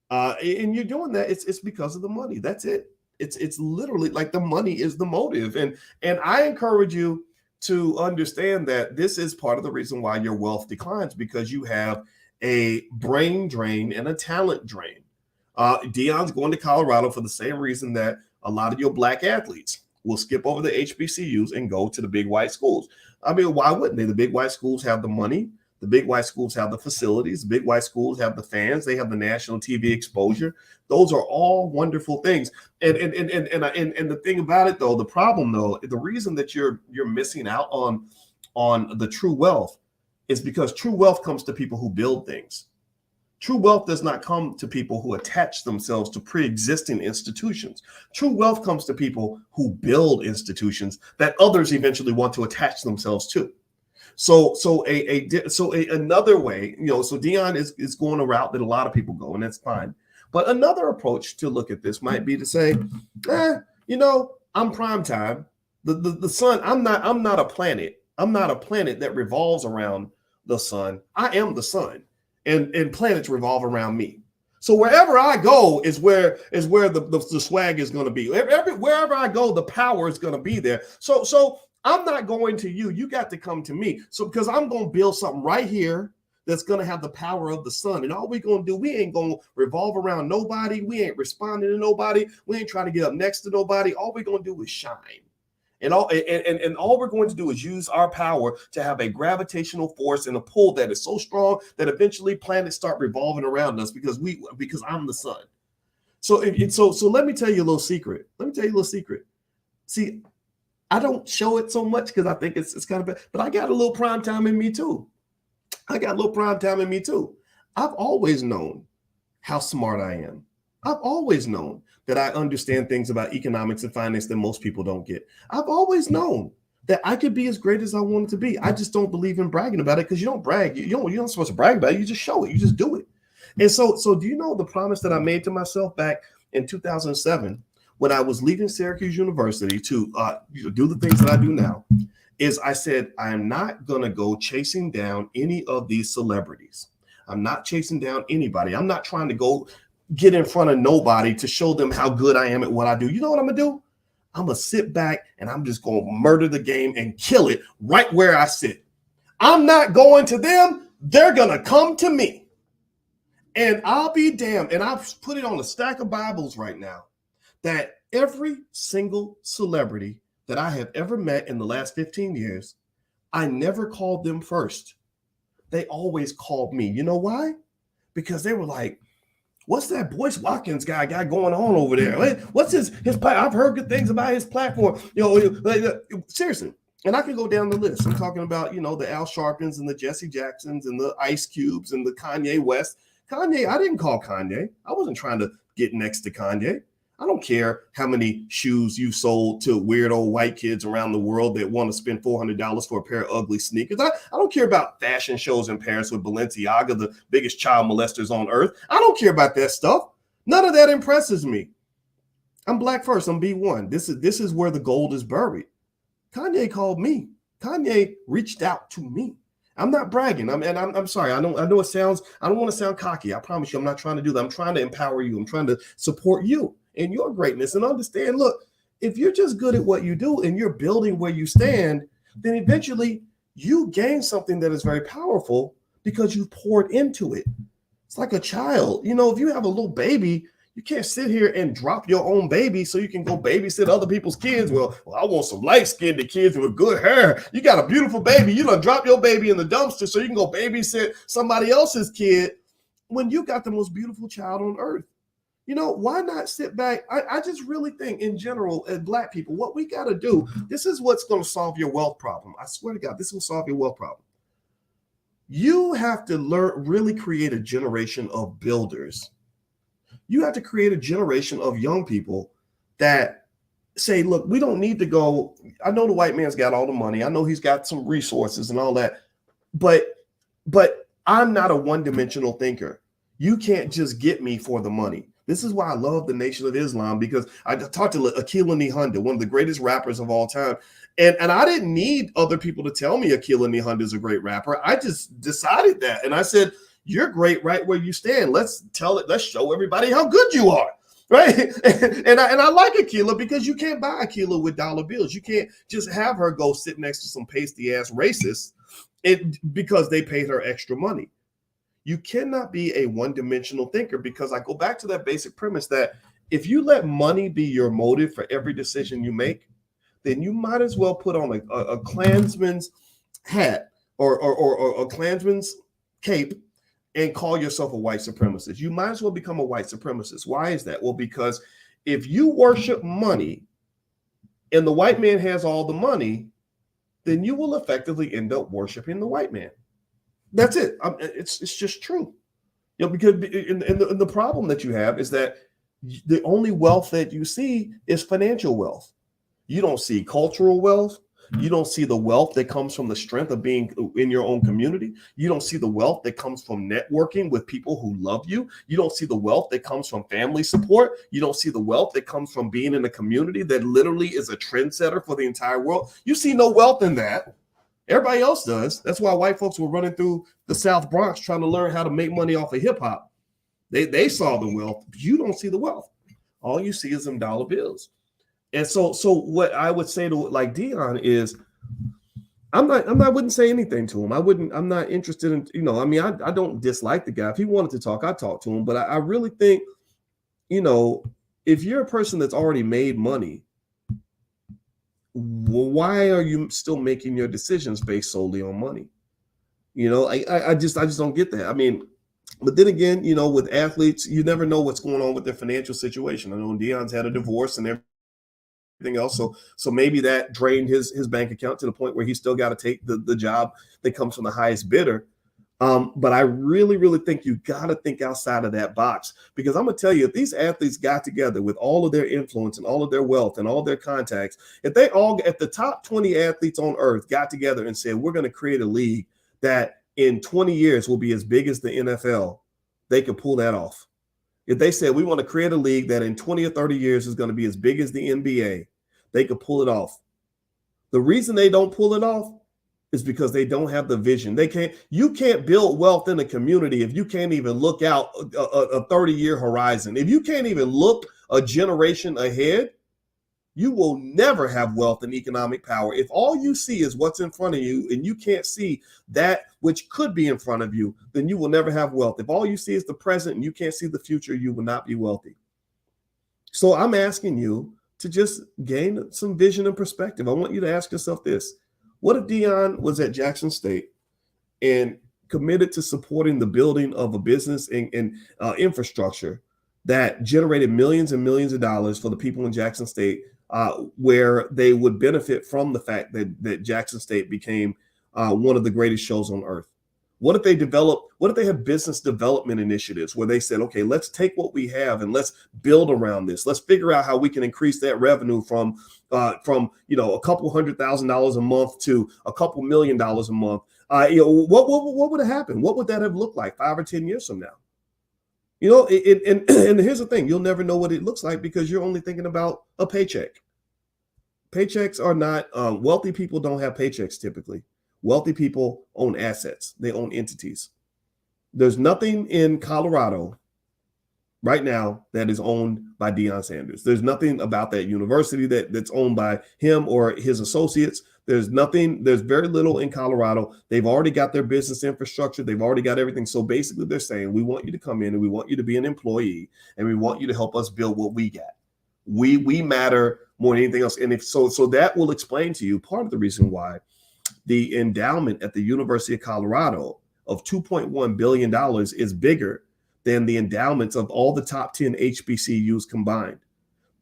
and you're doing that. It's because of the money. That's it. It's literally like the money is the motive, and I encourage you to understand that this is part of the reason why your wealth declines, because you have a brain drain and a talent drain. Deion's going to Colorado for the same reason that a lot of your black athletes will skip over the HBCUs and go to the big white schools. I mean, why wouldn't they? The big white schools have the money. The big white schools have the facilities. The big white schools have the fans. They have the national TV exposure. Those are all wonderful things. And the thing about it, though, the problem, though, the reason that you're missing out on the true wealth is because true wealth comes to people who build things. True wealth does not come to people who attach themselves to pre-existing institutions. True wealth comes to people who build institutions that others eventually want to attach themselves to. So another way, so Deion is going a route that a lot of people go, and that's fine. But another approach to look at this might be to say, I'm prime time. The sun, I'm not a planet. I'm not a planet that revolves around the sun. I am the sun, and planets revolve around me. So wherever I go is where the swag is going to be. Wherever I go, the power is going to be there. So I'm not going to you. You got to come to me. So because I'm going to build something right here that's going to have the power of the sun. And all we're going to do, we ain't going to revolve around nobody. We ain't responding to nobody. We ain't trying to get up next to nobody. All we're going to do is shine. And all we're going to do is use our power to have a gravitational force and a pull that is so strong that eventually planets start revolving around us because I'm the sun. So let me tell you a little secret. See, I don't show it so much because I think it's kind of bad, but I got a little prime time in me too. I've always known how smart I am. I've always known that I understand things about economics and finance that most people don't get. I've always known that I could be as great as I wanted to be. I just don't believe in bragging about it because you don't brag. You're not supposed to brag about it. You just show it. You just do it. And so do you know the promise that I made to myself back in 2007 when I was leaving Syracuse University to do the things that I do now? Is I said, I am not going to go chasing down any of these celebrities. I'm not chasing down anybody. I'm not trying to go get in front of nobody to show them how good I am at what I do. You know what I'm going to do? I'm going to sit back and I'm just going to murder the game and kill it right where I sit. I'm not going to them. They're going to come to me. And I'll be damned. And I've put it on a stack of Bibles right now that every single celebrity that I have ever met in the last 15 years, I never called them first. They always called me. You know why? Because they were like, what's that Boyce Watkins guy going on over there? What's his I've heard good things about his platform. Seriously. And I can go down the list. I'm talking about, the Al Sharptons and the Jesse Jacksons and the Ice Cubes and the Kanye West. Kanye, I didn't call Kanye. I wasn't trying to get next to Kanye. I don't care how many shoes you sold to weird old white kids around the world that want to spend $400 for a pair of ugly sneakers. I don't care about fashion shows in Paris with Balenciaga, the biggest child molesters on earth. I don't care about that stuff. None of that impresses me. I'm black first. I'm B1. This is where the gold is buried. Kanye called me. Kanye reached out to me. I'm not bragging. I'm sorry. I know it sounds. I don't want to sound cocky. I promise you, I'm not trying to do that. I'm trying to empower you. I'm trying to support you in your greatness and understand. Look, if you're just good at what you do and you're building where you stand, then eventually you gain something that is very powerful because you poured into it. It's like a child. If you have a little baby, you can't sit here and drop your own baby so you can go babysit other people's kids. Well, I want some light-skinned kids with good hair. You got a beautiful baby. You done drop your baby in the dumpster so you can go babysit somebody else's kid when you got the most beautiful child on earth. Why not sit back? I just really think in general, as black people, what we got to do, this is what's going to solve your wealth problem. I swear to God, this will solve your wealth problem. You have to really create a generation of builders. You have to create a generation of young people that say, look, we don't need to go. I know the white man's got all the money. I know he's got some resources and all that, but I'm not a one-dimensional thinker. You can't just get me for the money. This is why I love the Nation of Islam, because I talked to Akila Nihonda, one of the greatest rappers of all time. And I didn't need other people to tell me Akila Nihonda is a great rapper. I just decided that. And I said, you're great right where you stand. Let's show everybody how good you are. Right. And I like Akila because you can't buy Akila with dollar bills. You can't just have her go sit next to some pasty ass racists because they paid her extra money. You cannot be a one-dimensional thinker, because I go back to that basic premise that if you let money be your motive for every decision you make, then you might as well put on a Klansman's hat or a Klansman's cape and call yourself a white supremacist. You might as well become a white supremacist. Why is that? Well, because if you worship money and the white man has all the money, then you will effectively end up worshiping the white man. That's it. It's just true. Because the problem that you have is that the only wealth that you see is financial wealth. You don't see cultural wealth. You don't see the wealth that comes from the strength of being in your own community. You don't see the wealth that comes from networking with people who love you. You don't see the wealth that comes from family support. You don't see the wealth that comes from being in a community that literally is a trendsetter for the entire world. You see no wealth in that. Everybody else does. That's why white folks were running through the South Bronx trying to learn how to make money off of hip hop. They saw the wealth. You don't see the wealth. All you see is them dollar bills. And so what I would say to like Deion is, I wouldn't say anything to him. I'm not interested in, I don't dislike the guy. If he wanted to talk, I'd talk to him. But I really think, if you're a person that's already made money, why are you still making your decisions based solely on money? I just don't get that. I mean, but then again, with athletes, you never know what's going on with their financial situation. I know Deion's had a divorce and everything else, so maybe that drained his bank account to the point where he still got to take the job that comes from the highest bidder. But I really, really think you got to think outside of that box, because I'm going to tell you, if these athletes got together with all of their influence and all of their wealth and all their contacts, if the top 20 athletes on earth got together and said, we're going to create a league that in 20 years will be as big as the NFL, they could pull that off. If they said, we want to create a league that in 20 or 30 years is going to be as big as the NBA, they could pull it off. The reason they don't pull it off is because they don't have the vision. You can't build wealth in a community if you can't even look out a 30-year horizon. If you can't even look a generation ahead, you will never have wealth and economic power. If all you see is what's in front of you and you can't see that which could be in front of you, then you will never have wealth. If all you see is the present and you can't see the future, you will not be wealthy. So I'm asking you to just gain some vision and perspective. I want you to ask yourself this. What if Deion was at Jackson State and committed to supporting the building of a business and infrastructure that generated millions and millions of dollars for the people in Jackson State, where they would benefit from the fact that Jackson State became one of the greatest shows on earth? What if they have business development initiatives where they said, okay, let's take what we have and let's build around this. Let's figure out how we can increase that revenue from a couple $100,000 a month to a couple $1 million a month. What would have happened? What would that have looked like 5 or 10 years from now? And here's the thing, you'll never know what it looks like because you're only thinking about a paycheck. Paychecks are not, wealthy people don't have paychecks typically. Wealthy people own assets. They own entities. There's nothing in Colorado right now that is owned by Deion Sanders. There's nothing about that university that's owned by him or his associates. There's very little in Colorado. They've already got their business infrastructure. They've already got everything. So basically they're saying, we want you to come in and we want you to be an employee and we want you to help us build what we got. We matter more than anything else. And so that will explain to you part of the reason why the endowment at the University of Colorado of $2.1 billion is bigger than the endowments of all the top 10 HBCUs combined.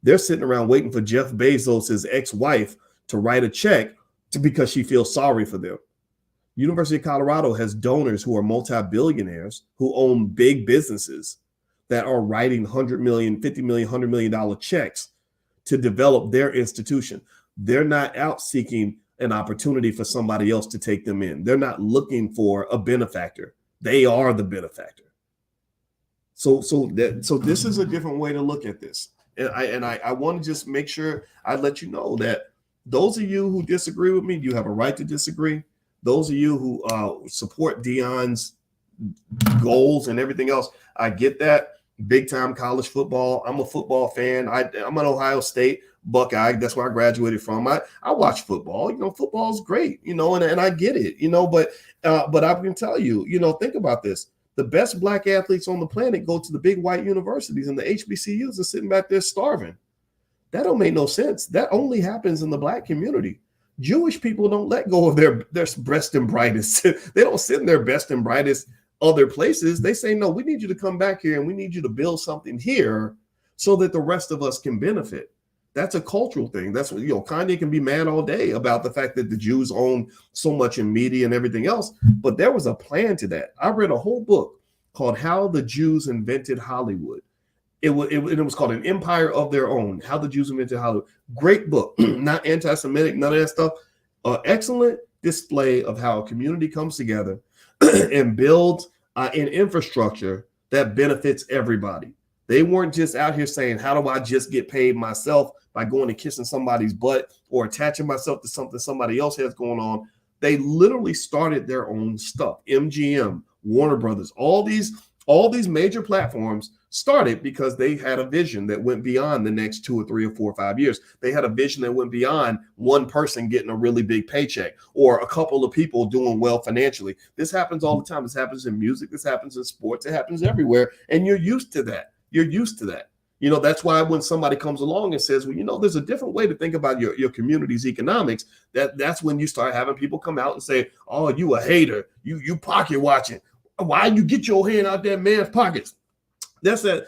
They're sitting around waiting for Jeff Bezos' ex-wife to write a check because she feels sorry for them. University of Colorado has donors who are multi-billionaires who own big businesses that are writing $100 million, $50 million, $100 million checks to develop their institution. They're not out seeking an opportunity for somebody else to take them in. They're not looking for a benefactor. They are the benefactor. So this is a different way to look at this. And I want to just make sure I let you know that those of you who disagree with me, you have a right to disagree. Those of you who support Deion's goals and everything else, I get that. Big time college football. I'm a football fan. I'm an Ohio State Buckeye. That's where I graduated from. I watch football. Football is great. And I get it. But I can tell you, think about this. The best black athletes on the planet go to the big white universities, and the HBCUs are sitting back there starving. That don't make no sense. That only happens in the black community. Jewish people don't let go of their best and brightest. They don't sit in their best and brightest other places. They say, no, we need you to come back here and we need you to build something here so that the rest of us can benefit. That's a cultural thing. That's what, Kanye can be mad all day about the fact that the Jews own so much in media and everything else, but there was a plan to that. I read a whole book called How the Jews Invented Hollywood. It was called An Empire of Their Own, How the Jews Invented Hollywood. Great book, not anti-Semitic, none of that stuff. Excellent display of how a community comes together and builds an infrastructure that benefits everybody. They weren't just out here saying, how do I just get paid myself by going and kissing somebody's butt or attaching myself to something somebody else has going on. They literally started their own stuff. MGM, Warner Brothers, all these major platforms started because they had a vision that went beyond the next 2 or 3 or 4 or 5 years. They had a vision that went beyond one person getting a really big paycheck or a couple of people doing well financially. This happens all the time. This happens in music. This happens in sports. It happens everywhere. And you're used to that. You're used to that. That's why when somebody comes along and says, well, there's a different way to think about your community's economics, that's when you start having people come out and say, oh, you a hater. You pocket watching. Why you get your hand out that man's pockets? That's that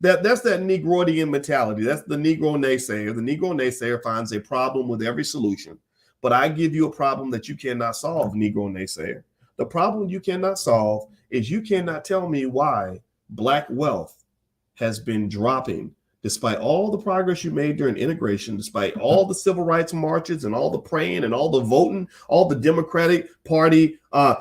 Negroidian mentality. That's the Negro naysayer. The Negro naysayer finds a problem with every solution. But I give you a problem that you cannot solve, Negro naysayer. The problem you cannot solve is you cannot tell me why Black wealth has been dropping despite all the progress you made during integration, despite all the civil rights marches and all the praying and all the voting, all the Democratic Party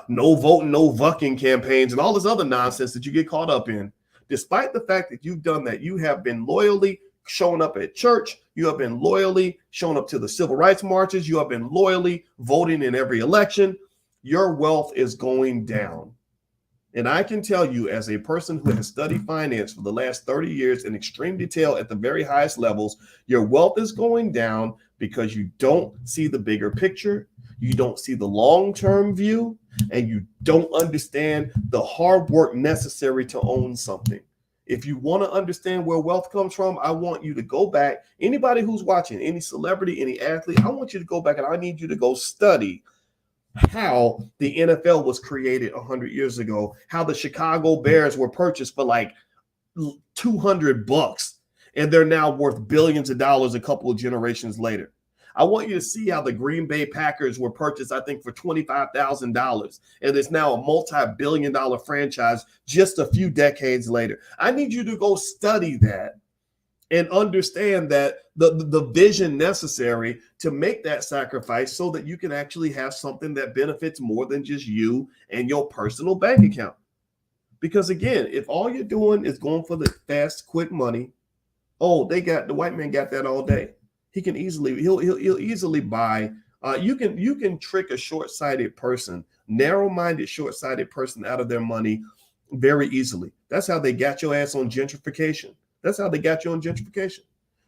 no voting, no vucking campaigns and all this other nonsense that you get caught up in. Despite the fact that you've done that, you have been loyally showing up at church. You have been loyally showing up to the civil rights marches. You have been loyally voting in every election. Your wealth is going down. And I can tell you, as a person who has studied finance for the last 30 years in extreme detail at the very highest levels, your wealth is going down because you don't see the bigger picture, you don't see the long-term view, and you don't understand the hard work necessary to own something. If you want to understand where wealth comes from, I want you to go back. Anybody who's watching, any celebrity, any athlete, I want you to go back and I need you to go study how the NFL was created 100 years ago, how the Chicago Bears were purchased for like $200 and they're now worth billions of dollars a couple of generations later. I want you to see how the Green Bay Packers were purchased, I think, for $25,000 and it's now a multi-billion-dollar franchise just a few decades later. I need you to go study that and understand that the vision necessary to make that sacrifice so that you can actually have something that benefits more than just you and your personal bank account. Because again, if all you're doing is going for the fast, quick money, the white man got that all day. He'll easily buy. You can trick a short-sighted person, narrow-minded, short-sighted person out of their money very easily. That's how they got your ass on gentrification. That's how they got you on gentrification.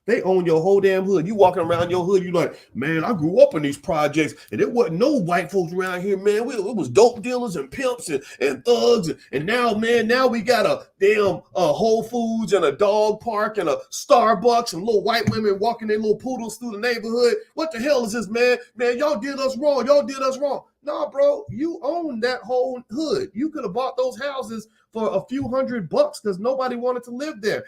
They own your whole damn hood. You walking around your hood, you like, man, I grew up in these projects, and there wasn't no white folks around here, man. It was dope dealers and pimps and thugs. And now, man, now we got a damn Whole Foods and a dog park and a Starbucks and little white women walking their little poodles through the neighborhood. What the hell is this, man? Man, y'all did us wrong. Y'all did us wrong. Nah, bro, you own that whole hood. You could have bought those houses for a few $100 because nobody wanted to live there.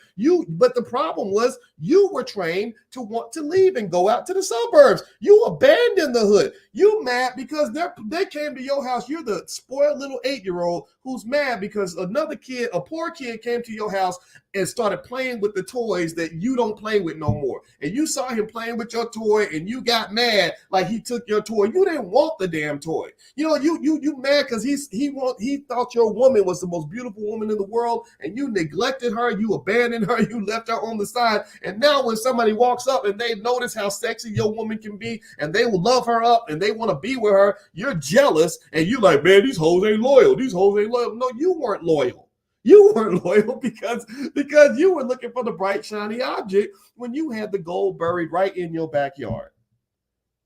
But the problem was you were trained to want to leave and go out to the suburbs. You abandoned the hood. You mad because they came to your house. You're the spoiled little 8-year-old who's mad because another kid, a poor kid, came to your house and started playing with the toys that you don't play with no more. And you saw him playing with your toy and you got mad like he took your toy. You didn't want the damn toy. You know, you mad because he thought your woman was the most beautiful woman in the world and you neglected her, you abandoned her, you left her on the side. And now when somebody walks up and they notice how sexy your woman can be and they will love her up and they want to be with her, you're jealous and you like, man, these hoes ain't loyal. These hoes ain't loyal. No, you weren't loyal. You weren't loyal because you were looking for the bright, shiny object when you had the gold buried right in your backyard.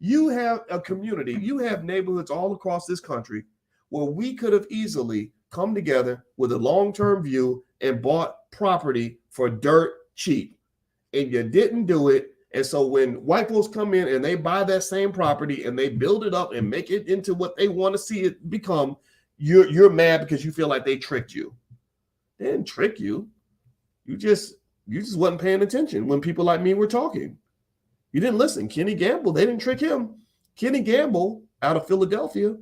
You have a community, you have neighborhoods all across this country where we could have easily come together with a long-term view and bought property for dirt cheap. And you didn't do it. And so when white folks come in and they buy that same property and they build it up and make it into what they want to see it become, you're mad because you feel like they tricked you. They didn't trick you. You just wasn't paying attention when people like me were talking. You didn't listen. Kenny Gamble, they didn't trick him. Kenny Gamble out of Philadelphia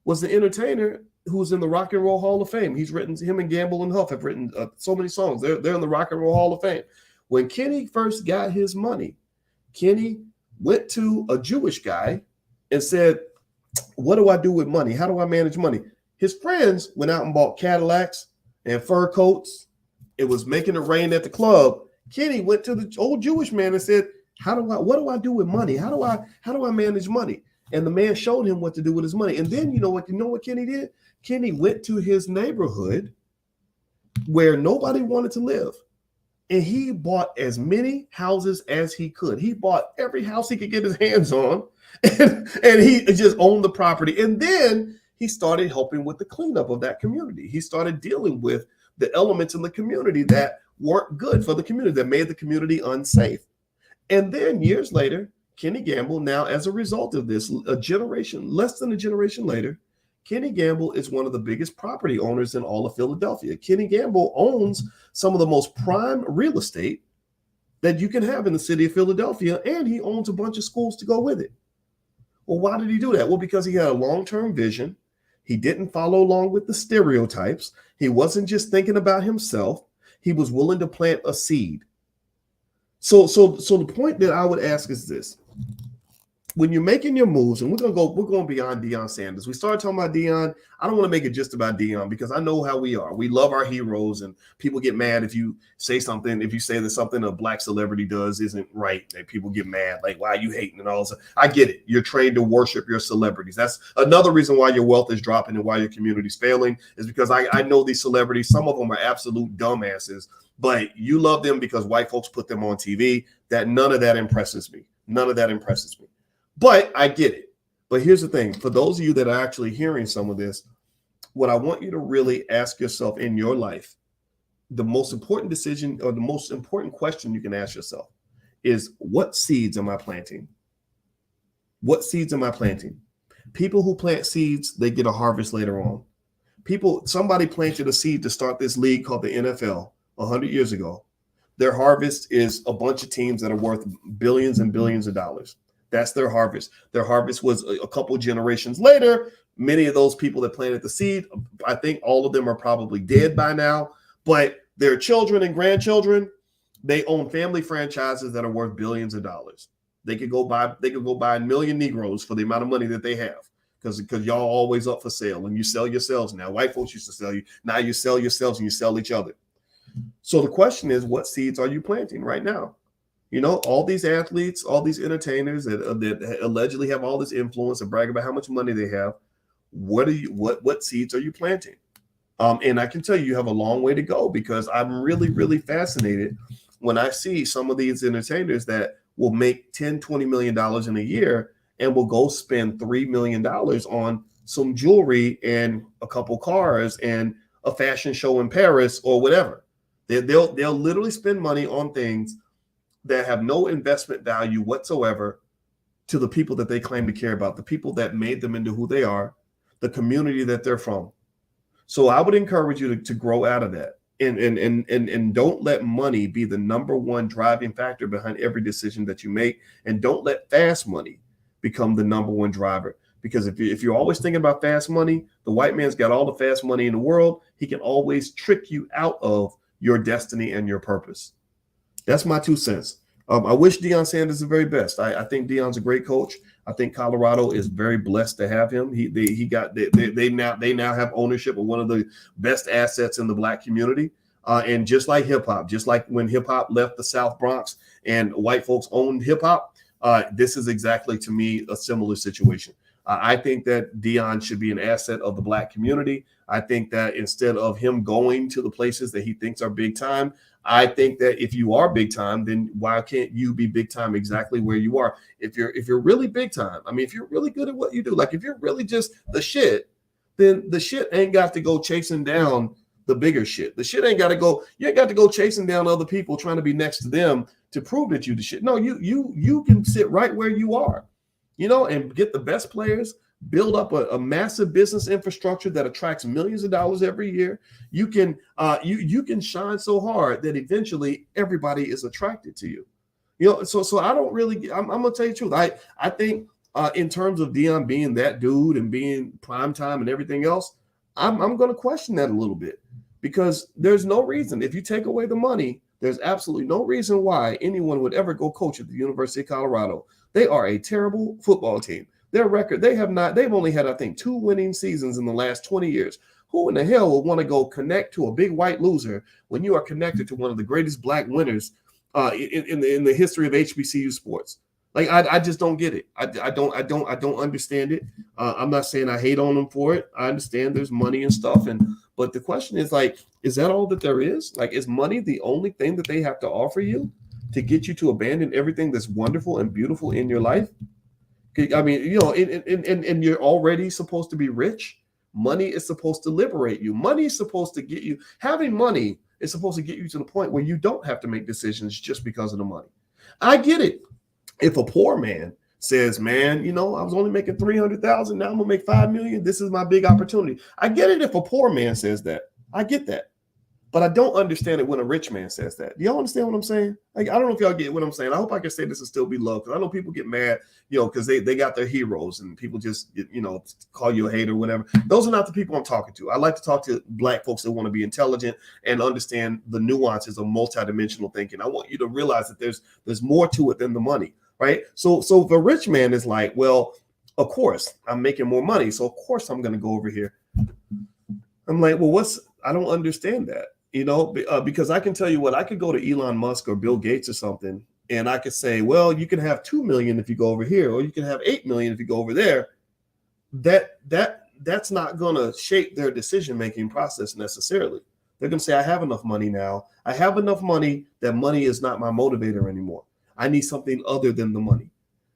was the entertainer who's in the Rock and Roll Hall of Fame. Him and Gamble and Huff have written so many songs. They're in the Rock and Roll Hall of Fame. When Kenny first got his money, Kenny went to a Jewish guy and said, what do I do with money? How do I manage money? His friends went out and bought Cadillacs and fur coats. It was making it rain at the club. Kenny went to the old Jewish man and said, what do I do with money? How do I manage money? And the man showed him what to do with his money. And then you know what Kenny did? Kenny went to his neighborhood where nobody wanted to live. And he bought as many houses as he could. He bought every house he could get his hands on. And he just owned the property. And then he started helping with the cleanup of that community. He started dealing with the elements in the community that weren't good for the community, that made the community unsafe. And then years later, Kenny Gamble, now as a result of this, less than a generation later, Kenny Gamble is one of the biggest property owners in all of Philadelphia. Kenny Gamble owns some of the most prime real estate that you can have in the city of Philadelphia, and he owns a bunch of schools to go with it. Well, why did he do that? Well, because he had a long-term vision. He didn't follow along with the stereotypes. He wasn't just thinking about himself. He was willing to plant a seed. So the point that I would ask is this. When you're making your moves, and we're going beyond Deion Sanders. We started talking about Deion. I don't want to make it just about Deion because I know how we are. We love our heroes, and people get mad if you say that something a black celebrity does isn't right, and people get mad, like, why are you hating and all this. I get it. You're trained to worship your celebrities. That's another reason why your wealth is dropping and why your community's failing is because I know these celebrities. Some of them are absolute dumbasses, but you love them because white folks put them on TV. None of that impresses me. None of that impresses me. But I get it. But here's the thing. For those of you that are actually hearing some of this, what I want you to really ask yourself in your life, the most important decision or the most important question you can ask yourself is, what seeds am I planting? What seeds am I planting? People who plant seeds, they get a harvest later on. Somebody planted a seed to start this league called the NFL 100 years ago. Their harvest is a bunch of teams that are worth billions and billions of dollars. That's their harvest. Their harvest was a couple generations later. Many of those people that planted the seed, I think all of them are probably dead by now, but their children and grandchildren, they own family franchises that are worth billions of dollars. They could go buy a million Negroes for the amount of money that they have because y'all always up for sale and you sell yourselves now. White folks used to sell you. Now you sell yourselves and you sell each other. So the question is, what seeds are you planting right now? You know, all these athletes, all these entertainers that allegedly have all this influence and brag about how much money they have. What seeds are you planting? And I can tell you have a long way to go because I'm really, really fascinated when I see some of these entertainers that will make $10, $20 million in a year and will go spend $3 million on some jewelry and a couple cars and a fashion show in Paris or whatever. They'll literally spend money on things that have no investment value whatsoever to the people that they claim to care about, the people that made them into who they are, the community that they're from. So I would encourage you to grow out of that. And don't let money be the number one driving factor behind every decision that you make. And don't let fast money become the number one driver. Because if you're always thinking about fast money, the white man's got all the fast money in the world. He can always trick you out of your destiny and your purpose. That's my 2 cents. I wish Deion Sanders the very best. I think Deion's a great coach. I think Colorado is very blessed to have him. They now have ownership of one of the best assets in the Black community. And just like hip hop, just like when hip hop left the South Bronx and white folks owned hip hop, this is exactly, to me, a similar situation. I think that Deion should be an asset of the Black community. I think that instead of him going to the places that he thinks are big time, I think that if you are big time, then why can't you be big time exactly where you are? If you're really big time, I mean, if you're really good at what you do, like if you're really just the shit, then the shit ain't got to go chasing down the bigger shit. The shit ain't got to go. You ain't got to go chasing down other people trying to be next to them to prove that you the shit. No, you can sit right where you are, and get the best players, build up a massive business infrastructure that attracts millions of dollars every year. You can shine so hard that eventually everybody is attracted to you. So I don't really, I'm gonna tell you the truth. I think in terms of Deion being that dude and being prime time and everything else, I'm gonna question that a little bit, because there's no reason, if you take away the money, there's absolutely no reason why anyone would ever go coach at the University of Colorado. They are a terrible football team. Their record, they've only had, I think, 2 winning seasons in the last 20 years. Who in the hell would want to go connect to a big white loser when you are connected to one of the greatest Black winners in the history of HBCU sports? Like, I just don't get it. I don't understand it. I'm not saying I hate on them for it. I understand there's money and stuff, but the question is, like, is that all that there is? Like, is money the only thing that they have to offer you to get you to abandon everything that's wonderful and beautiful in your life? I mean, and you're already supposed to be rich. Money is supposed to liberate you. Money is supposed to get you, having money is supposed to get you to the point where you don't have to make decisions just because of the money. I get it. If a poor man says, man, I was only making 300,000, now I'm gonna make 5 million. This is my big opportunity. I get it if a poor man says that. I get that. But I don't understand it when a rich man says that. Do y'all understand what I'm saying? Like, I don't know if y'all get what I'm saying. I hope I can say this and still be loved, because I know people get mad, because they got their heroes and people just, call you a hater or whatever. Those are not the people I'm talking to. I like to talk to Black folks that want to be intelligent and understand the nuances of multidimensional thinking. I want you to realize that there's more to it than the money, right? So the rich man is like, well, of course, I'm making more money, so of course I'm going to go over here. I'm like, well, I don't understand that. Because I can tell you what, I could go to Elon Musk or Bill Gates or something, and I could say, well, you can have 2 million if you go over here, or you can have 8 million if you go over there. That's not going to shape their decision-making process necessarily. They're going to say, I have enough money now. I have enough money that money is not my motivator anymore. I need something other than the money.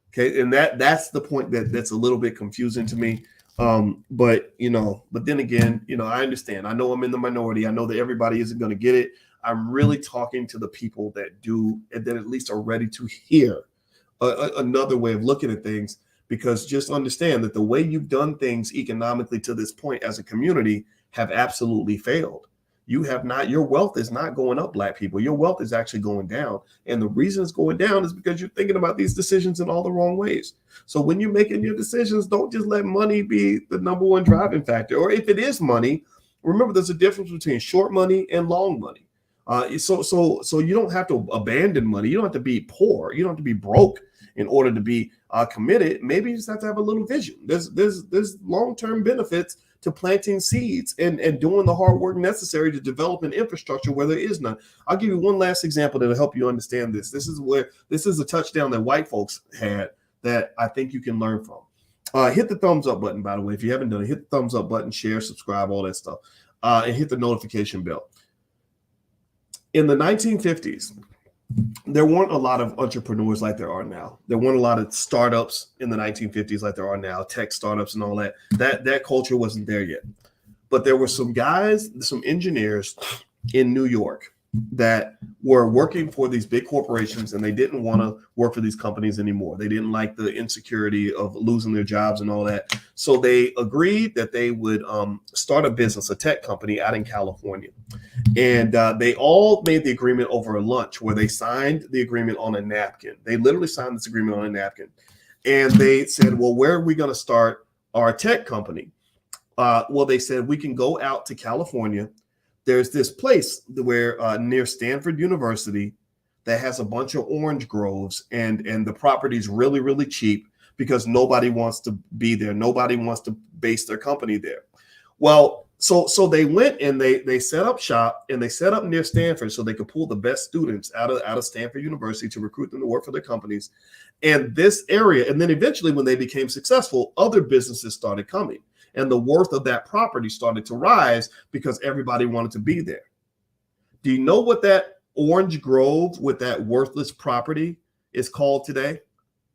Okay. And that's the point that's a little bit confusing to me. But then again, I understand. I know I'm in the minority. I know that everybody isn't going to get it. I'm really talking to the people that do, and that at least are ready to hear another way of looking at things, because just understand that the way you've done things economically to this point as a community have absolutely failed. Your wealth is not going up, Black people. Your wealth is actually going down. And the reason it's going down is because you're thinking about these decisions in all the wrong ways. So when you're making your decisions, don't just let money be the number one driving factor. Or if it is money, remember there's a difference between short money and long money. So you don't have to abandon money. You don't have to be poor. You don't have to be broke in order to be committed. Maybe you just have to have a little vision. There's long-term benefits to planting seeds and doing the hard work necessary to develop an infrastructure where there is none. I'll give you one last example that'll help you understand this. This is a touchdown that white folks had that I think you can learn from. Hit the thumbs up button, by the way. If you haven't done it, hit the thumbs up button, share, subscribe, all that stuff, and hit the notification bell. In the 1950s, there weren't a lot of entrepreneurs like there are now. There weren't a lot of startups in the 1950s like there are now, tech startups and all that. That culture wasn't there yet. But there were some guys, some engineers in New York that were working for these big corporations, and they didn't want to work for these companies anymore. They didn't like the insecurity of losing their jobs and all that. So they agreed that they would start a business, a tech company out in California. And they all made the agreement over a lunch where they signed the agreement on a napkin. They literally signed this agreement on a napkin. And they said, well, where are we going to start our tech company? Well, they said, we can go out to California. There's this place where near Stanford University that has a bunch of orange groves, and the property's really, really cheap because nobody wants to be there. Nobody wants to base their company there. Well, so they went and they set up shop, and they set up near Stanford so they could pull the best students out of Stanford University to recruit them to work for their companies. And this area, and then eventually when they became successful, other businesses started coming. And the worth of that property started to rise because everybody wanted to be there. Do you know what that orange grove with that worthless property is called today?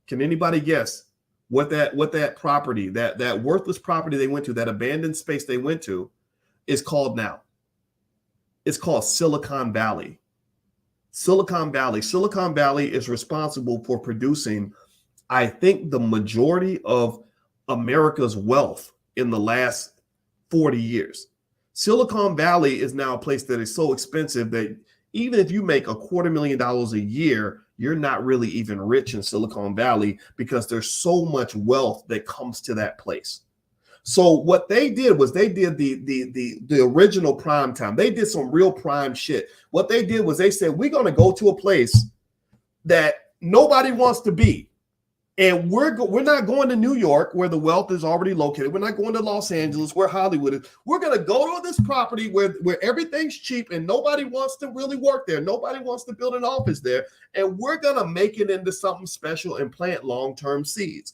Can anybody guess what that property, that worthless property they went to, that abandoned space they went to, is called now? It's called Silicon Valley. Silicon Valley. Silicon Valley is responsible for producing, I think, the majority of America's wealth in the last 40 years. Silicon Valley is now a place that is so expensive that even if you make $250,000 a year, you're not really even rich in Silicon Valley because there's so much wealth that comes to that place. So what they did was they did the original prime time. They did some real prime shit. What they did was they said, we're going to go to a place that nobody wants to be. And we're not going to New York where the wealth is already located. We're not going to Los Angeles where Hollywood is. We're going to go to this property where everything's cheap and nobody wants to really work there. Nobody wants to build an office there. And we're going to make it into something special and plant long-term seeds.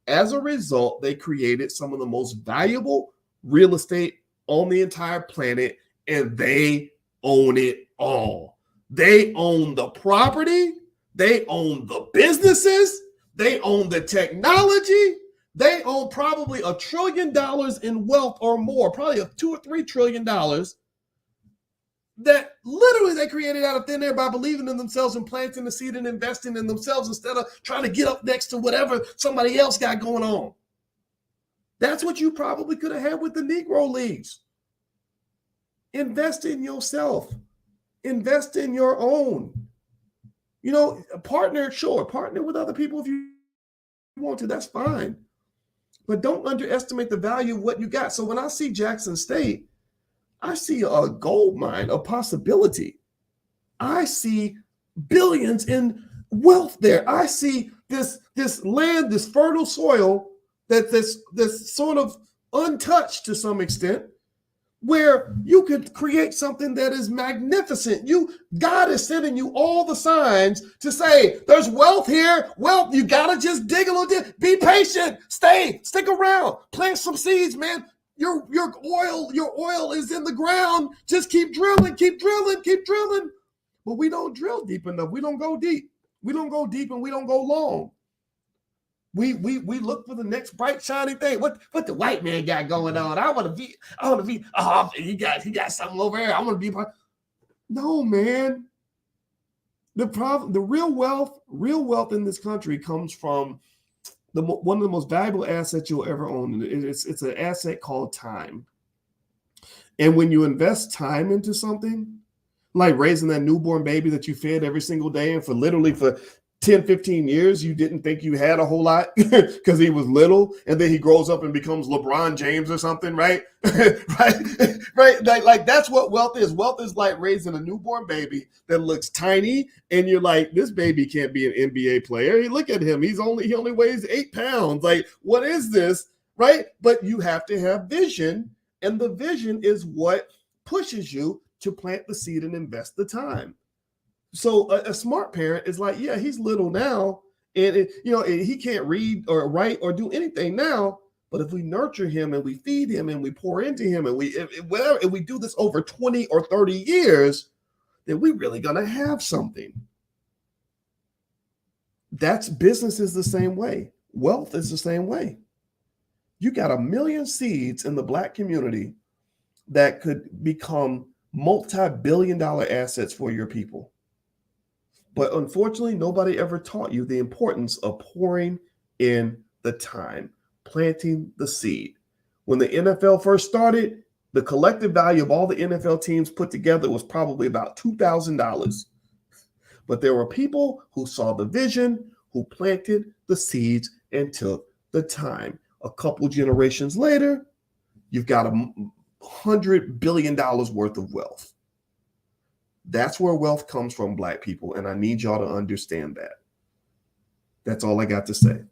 As a result, they created some of the most valuable real estate on the entire planet, and they own it all. They own the property. They own the businesses. They own the technology. They own probably $1 trillion in wealth or more, probably $2 or $3 trillion that literally they created out of thin air by believing in themselves and planting the seed and investing in themselves instead of trying to get up next to whatever somebody else got going on. That's what you probably could have had with the Negro Leagues. Invest in yourself. Invest in your own. You know, partner with other people if you want to, that's fine. But don't underestimate the value of what you got. So when I see Jackson State, I see a gold mine, a possibility. I see billions in wealth there. I see this land, this fertile soil that's sort of untouched to some extent, where you could create something that is magnificent. God is sending you all the signs to say, there's wealth here. Wealth, you gotta just dig a little bit. Be patient. Stick around. Plant some seeds, man. Your oil is in the ground. Just keep drilling. But we don't drill deep enough. We don't go deep. We don't go deep and we don't go long. We look for the next bright shiny thing. What the white man got going on? I want to be. Oh, he got something over here. I want to be. No, man. The real wealth in this country comes from one of the most valuable assets you'll ever own. It's an asset called time. And when you invest time into something, like raising that newborn baby that you fed every single day, and for 10, 15 years, you didn't think you had a whole lot because he was little, and then he grows up and becomes LeBron James or something, right? right? Like that's what wealth is. Wealth is like raising a newborn baby that looks tiny, and you're like, this baby can't be an NBA player. Hey, look at him. He only weighs 8 pounds. Like, what is this, right? But you have to have vision, and the vision is what pushes you to plant the seed and invest the time. So a smart parent is like, yeah, he's little now, and he can't read or write or do anything now. But if we nurture him and we feed him and we pour into him and we do this over 20 or 30 years, then we're really gonna have something. That's business is the same way. Wealth is the same way. You got 1 million seeds in the Black community that could become multi-billion-dollar assets for your people. But unfortunately, nobody ever taught you the importance of pouring in the time, planting the seed. When the NFL first started, the collective value of all the NFL teams put together was probably about $2,000. But there were people who saw the vision, who planted the seeds and took the time. A couple generations later, you've got $100 billion worth of wealth. That's where wealth comes from, Black people, and I need y'all to understand that. That's all I got to say.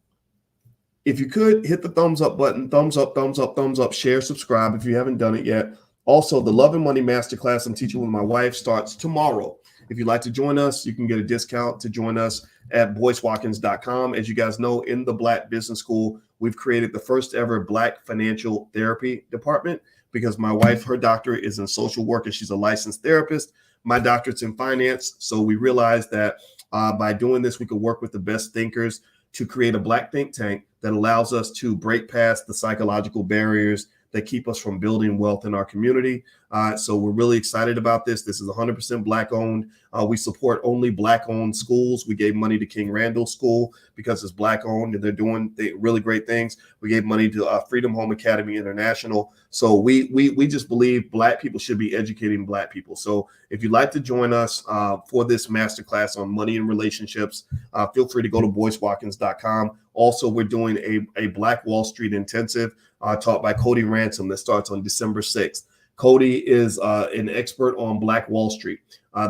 If you could, hit the thumbs up button, thumbs up, thumbs up, thumbs up, share, subscribe if you haven't done it yet. Also, the Love and Money Masterclass I'm teaching with my wife starts tomorrow. If you'd like to join us, you can get a discount to join us at BoyceWatkins.com. As you guys know, in the Black Business School, we've created the first ever Black financial therapy department because my wife, her doctorate is in social work and she's a licensed therapist. My doctorate's in finance. So we realized that by doing this, we could work with the best thinkers to create a Black think tank that allows us to break past the psychological barriers that keep us from building wealth in our community. So we're really excited about this. This is 100% Black owned. We support only Black owned schools. We gave money to King Randall School because it's Black owned and they're doing really great things. We gave money to Freedom Home Academy International. So we just believe Black people should be educating Black people. So if you'd like to join us for this masterclass on money and relationships, feel free to go to BoyceWatkins.com. Also, we're doing a Black Wall Street intensive taught by Cody Ransom that starts on December 6th. Cody is an expert on Black Wall Street.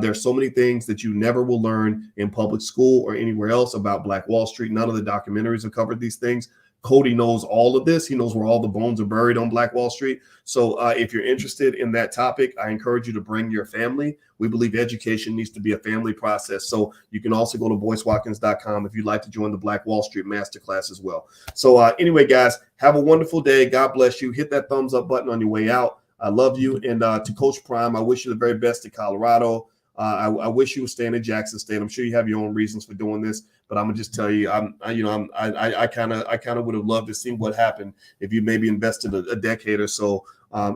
There are so many things that you never will learn in public school or anywhere else about Black Wall Street. None of the documentaries have covered these things. Cody knows all of this. He knows where all the bones are buried on Black Wall Street. So if you're interested in that topic, I encourage you to bring your family. We believe education needs to be a family process. So you can also go to BoyceWatkins.com if you'd like to join the Black Wall Street Masterclass as well. So anyway, guys, have a wonderful day. God bless you. Hit that thumbs up button on your way out. I love you. And to Coach Prime, I wish you the very best at Colorado. I wish you were staying in Jackson State. I'm sure you have your own reasons for doing this, but I'm gonna just tell you, I kind of would have loved to see what happened if you maybe invested a decade or so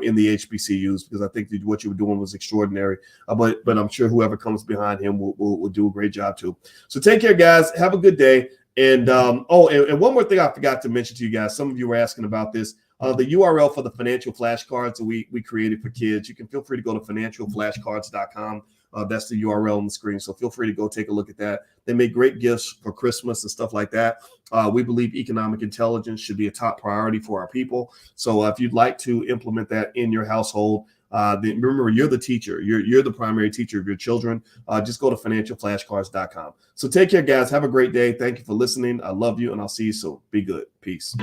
in the HBCUs, because I think that what you were doing was extraordinary. But I'm sure whoever comes behind him will do a great job too. So take care, guys. Have a good day. And and one more thing I forgot to mention to you guys. Some of you were asking about this. The URL for the financial flashcards that we created for kids. You can feel free to go to financialflashcards.com. That's the URL on the screen. So feel free to go take a look at that. They make great gifts for Christmas and stuff like that. We believe economic intelligence should be a top priority for our people. So if you'd like to implement that in your household, then remember, you're the teacher. You're the primary teacher of your children. Just go to financialflashcards.com. So take care, guys. Have a great day. Thank you for listening. I love you, and I'll see you soon. Be good. Peace.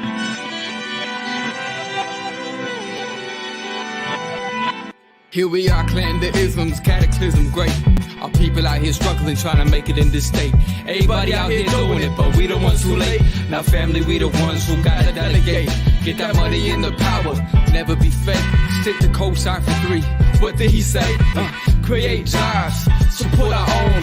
Here we are, clan the isms, cataclysm, great. Our people out here struggling, trying to make it in this state. Everybody out here doing it, but we the ones too late. Now family, we the ones who gotta delegate. Get that money in the power, never be fake. Stick to cosign for 3. What did he say? Create jobs, support our own.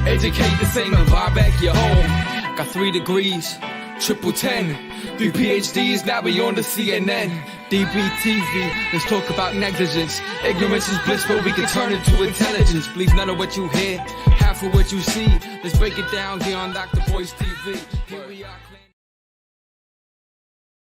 Educate the same and buy back your home. Got 3 degrees, triple 10. 3 PhDs, now we on the CNN. DBTV, let's talk about negligence. Ignorance is bliss, but we can turn it to intelligence. Believe none of what you hear, half of what you see. Let's break it down here on Dr. Boyce TV. Here we are.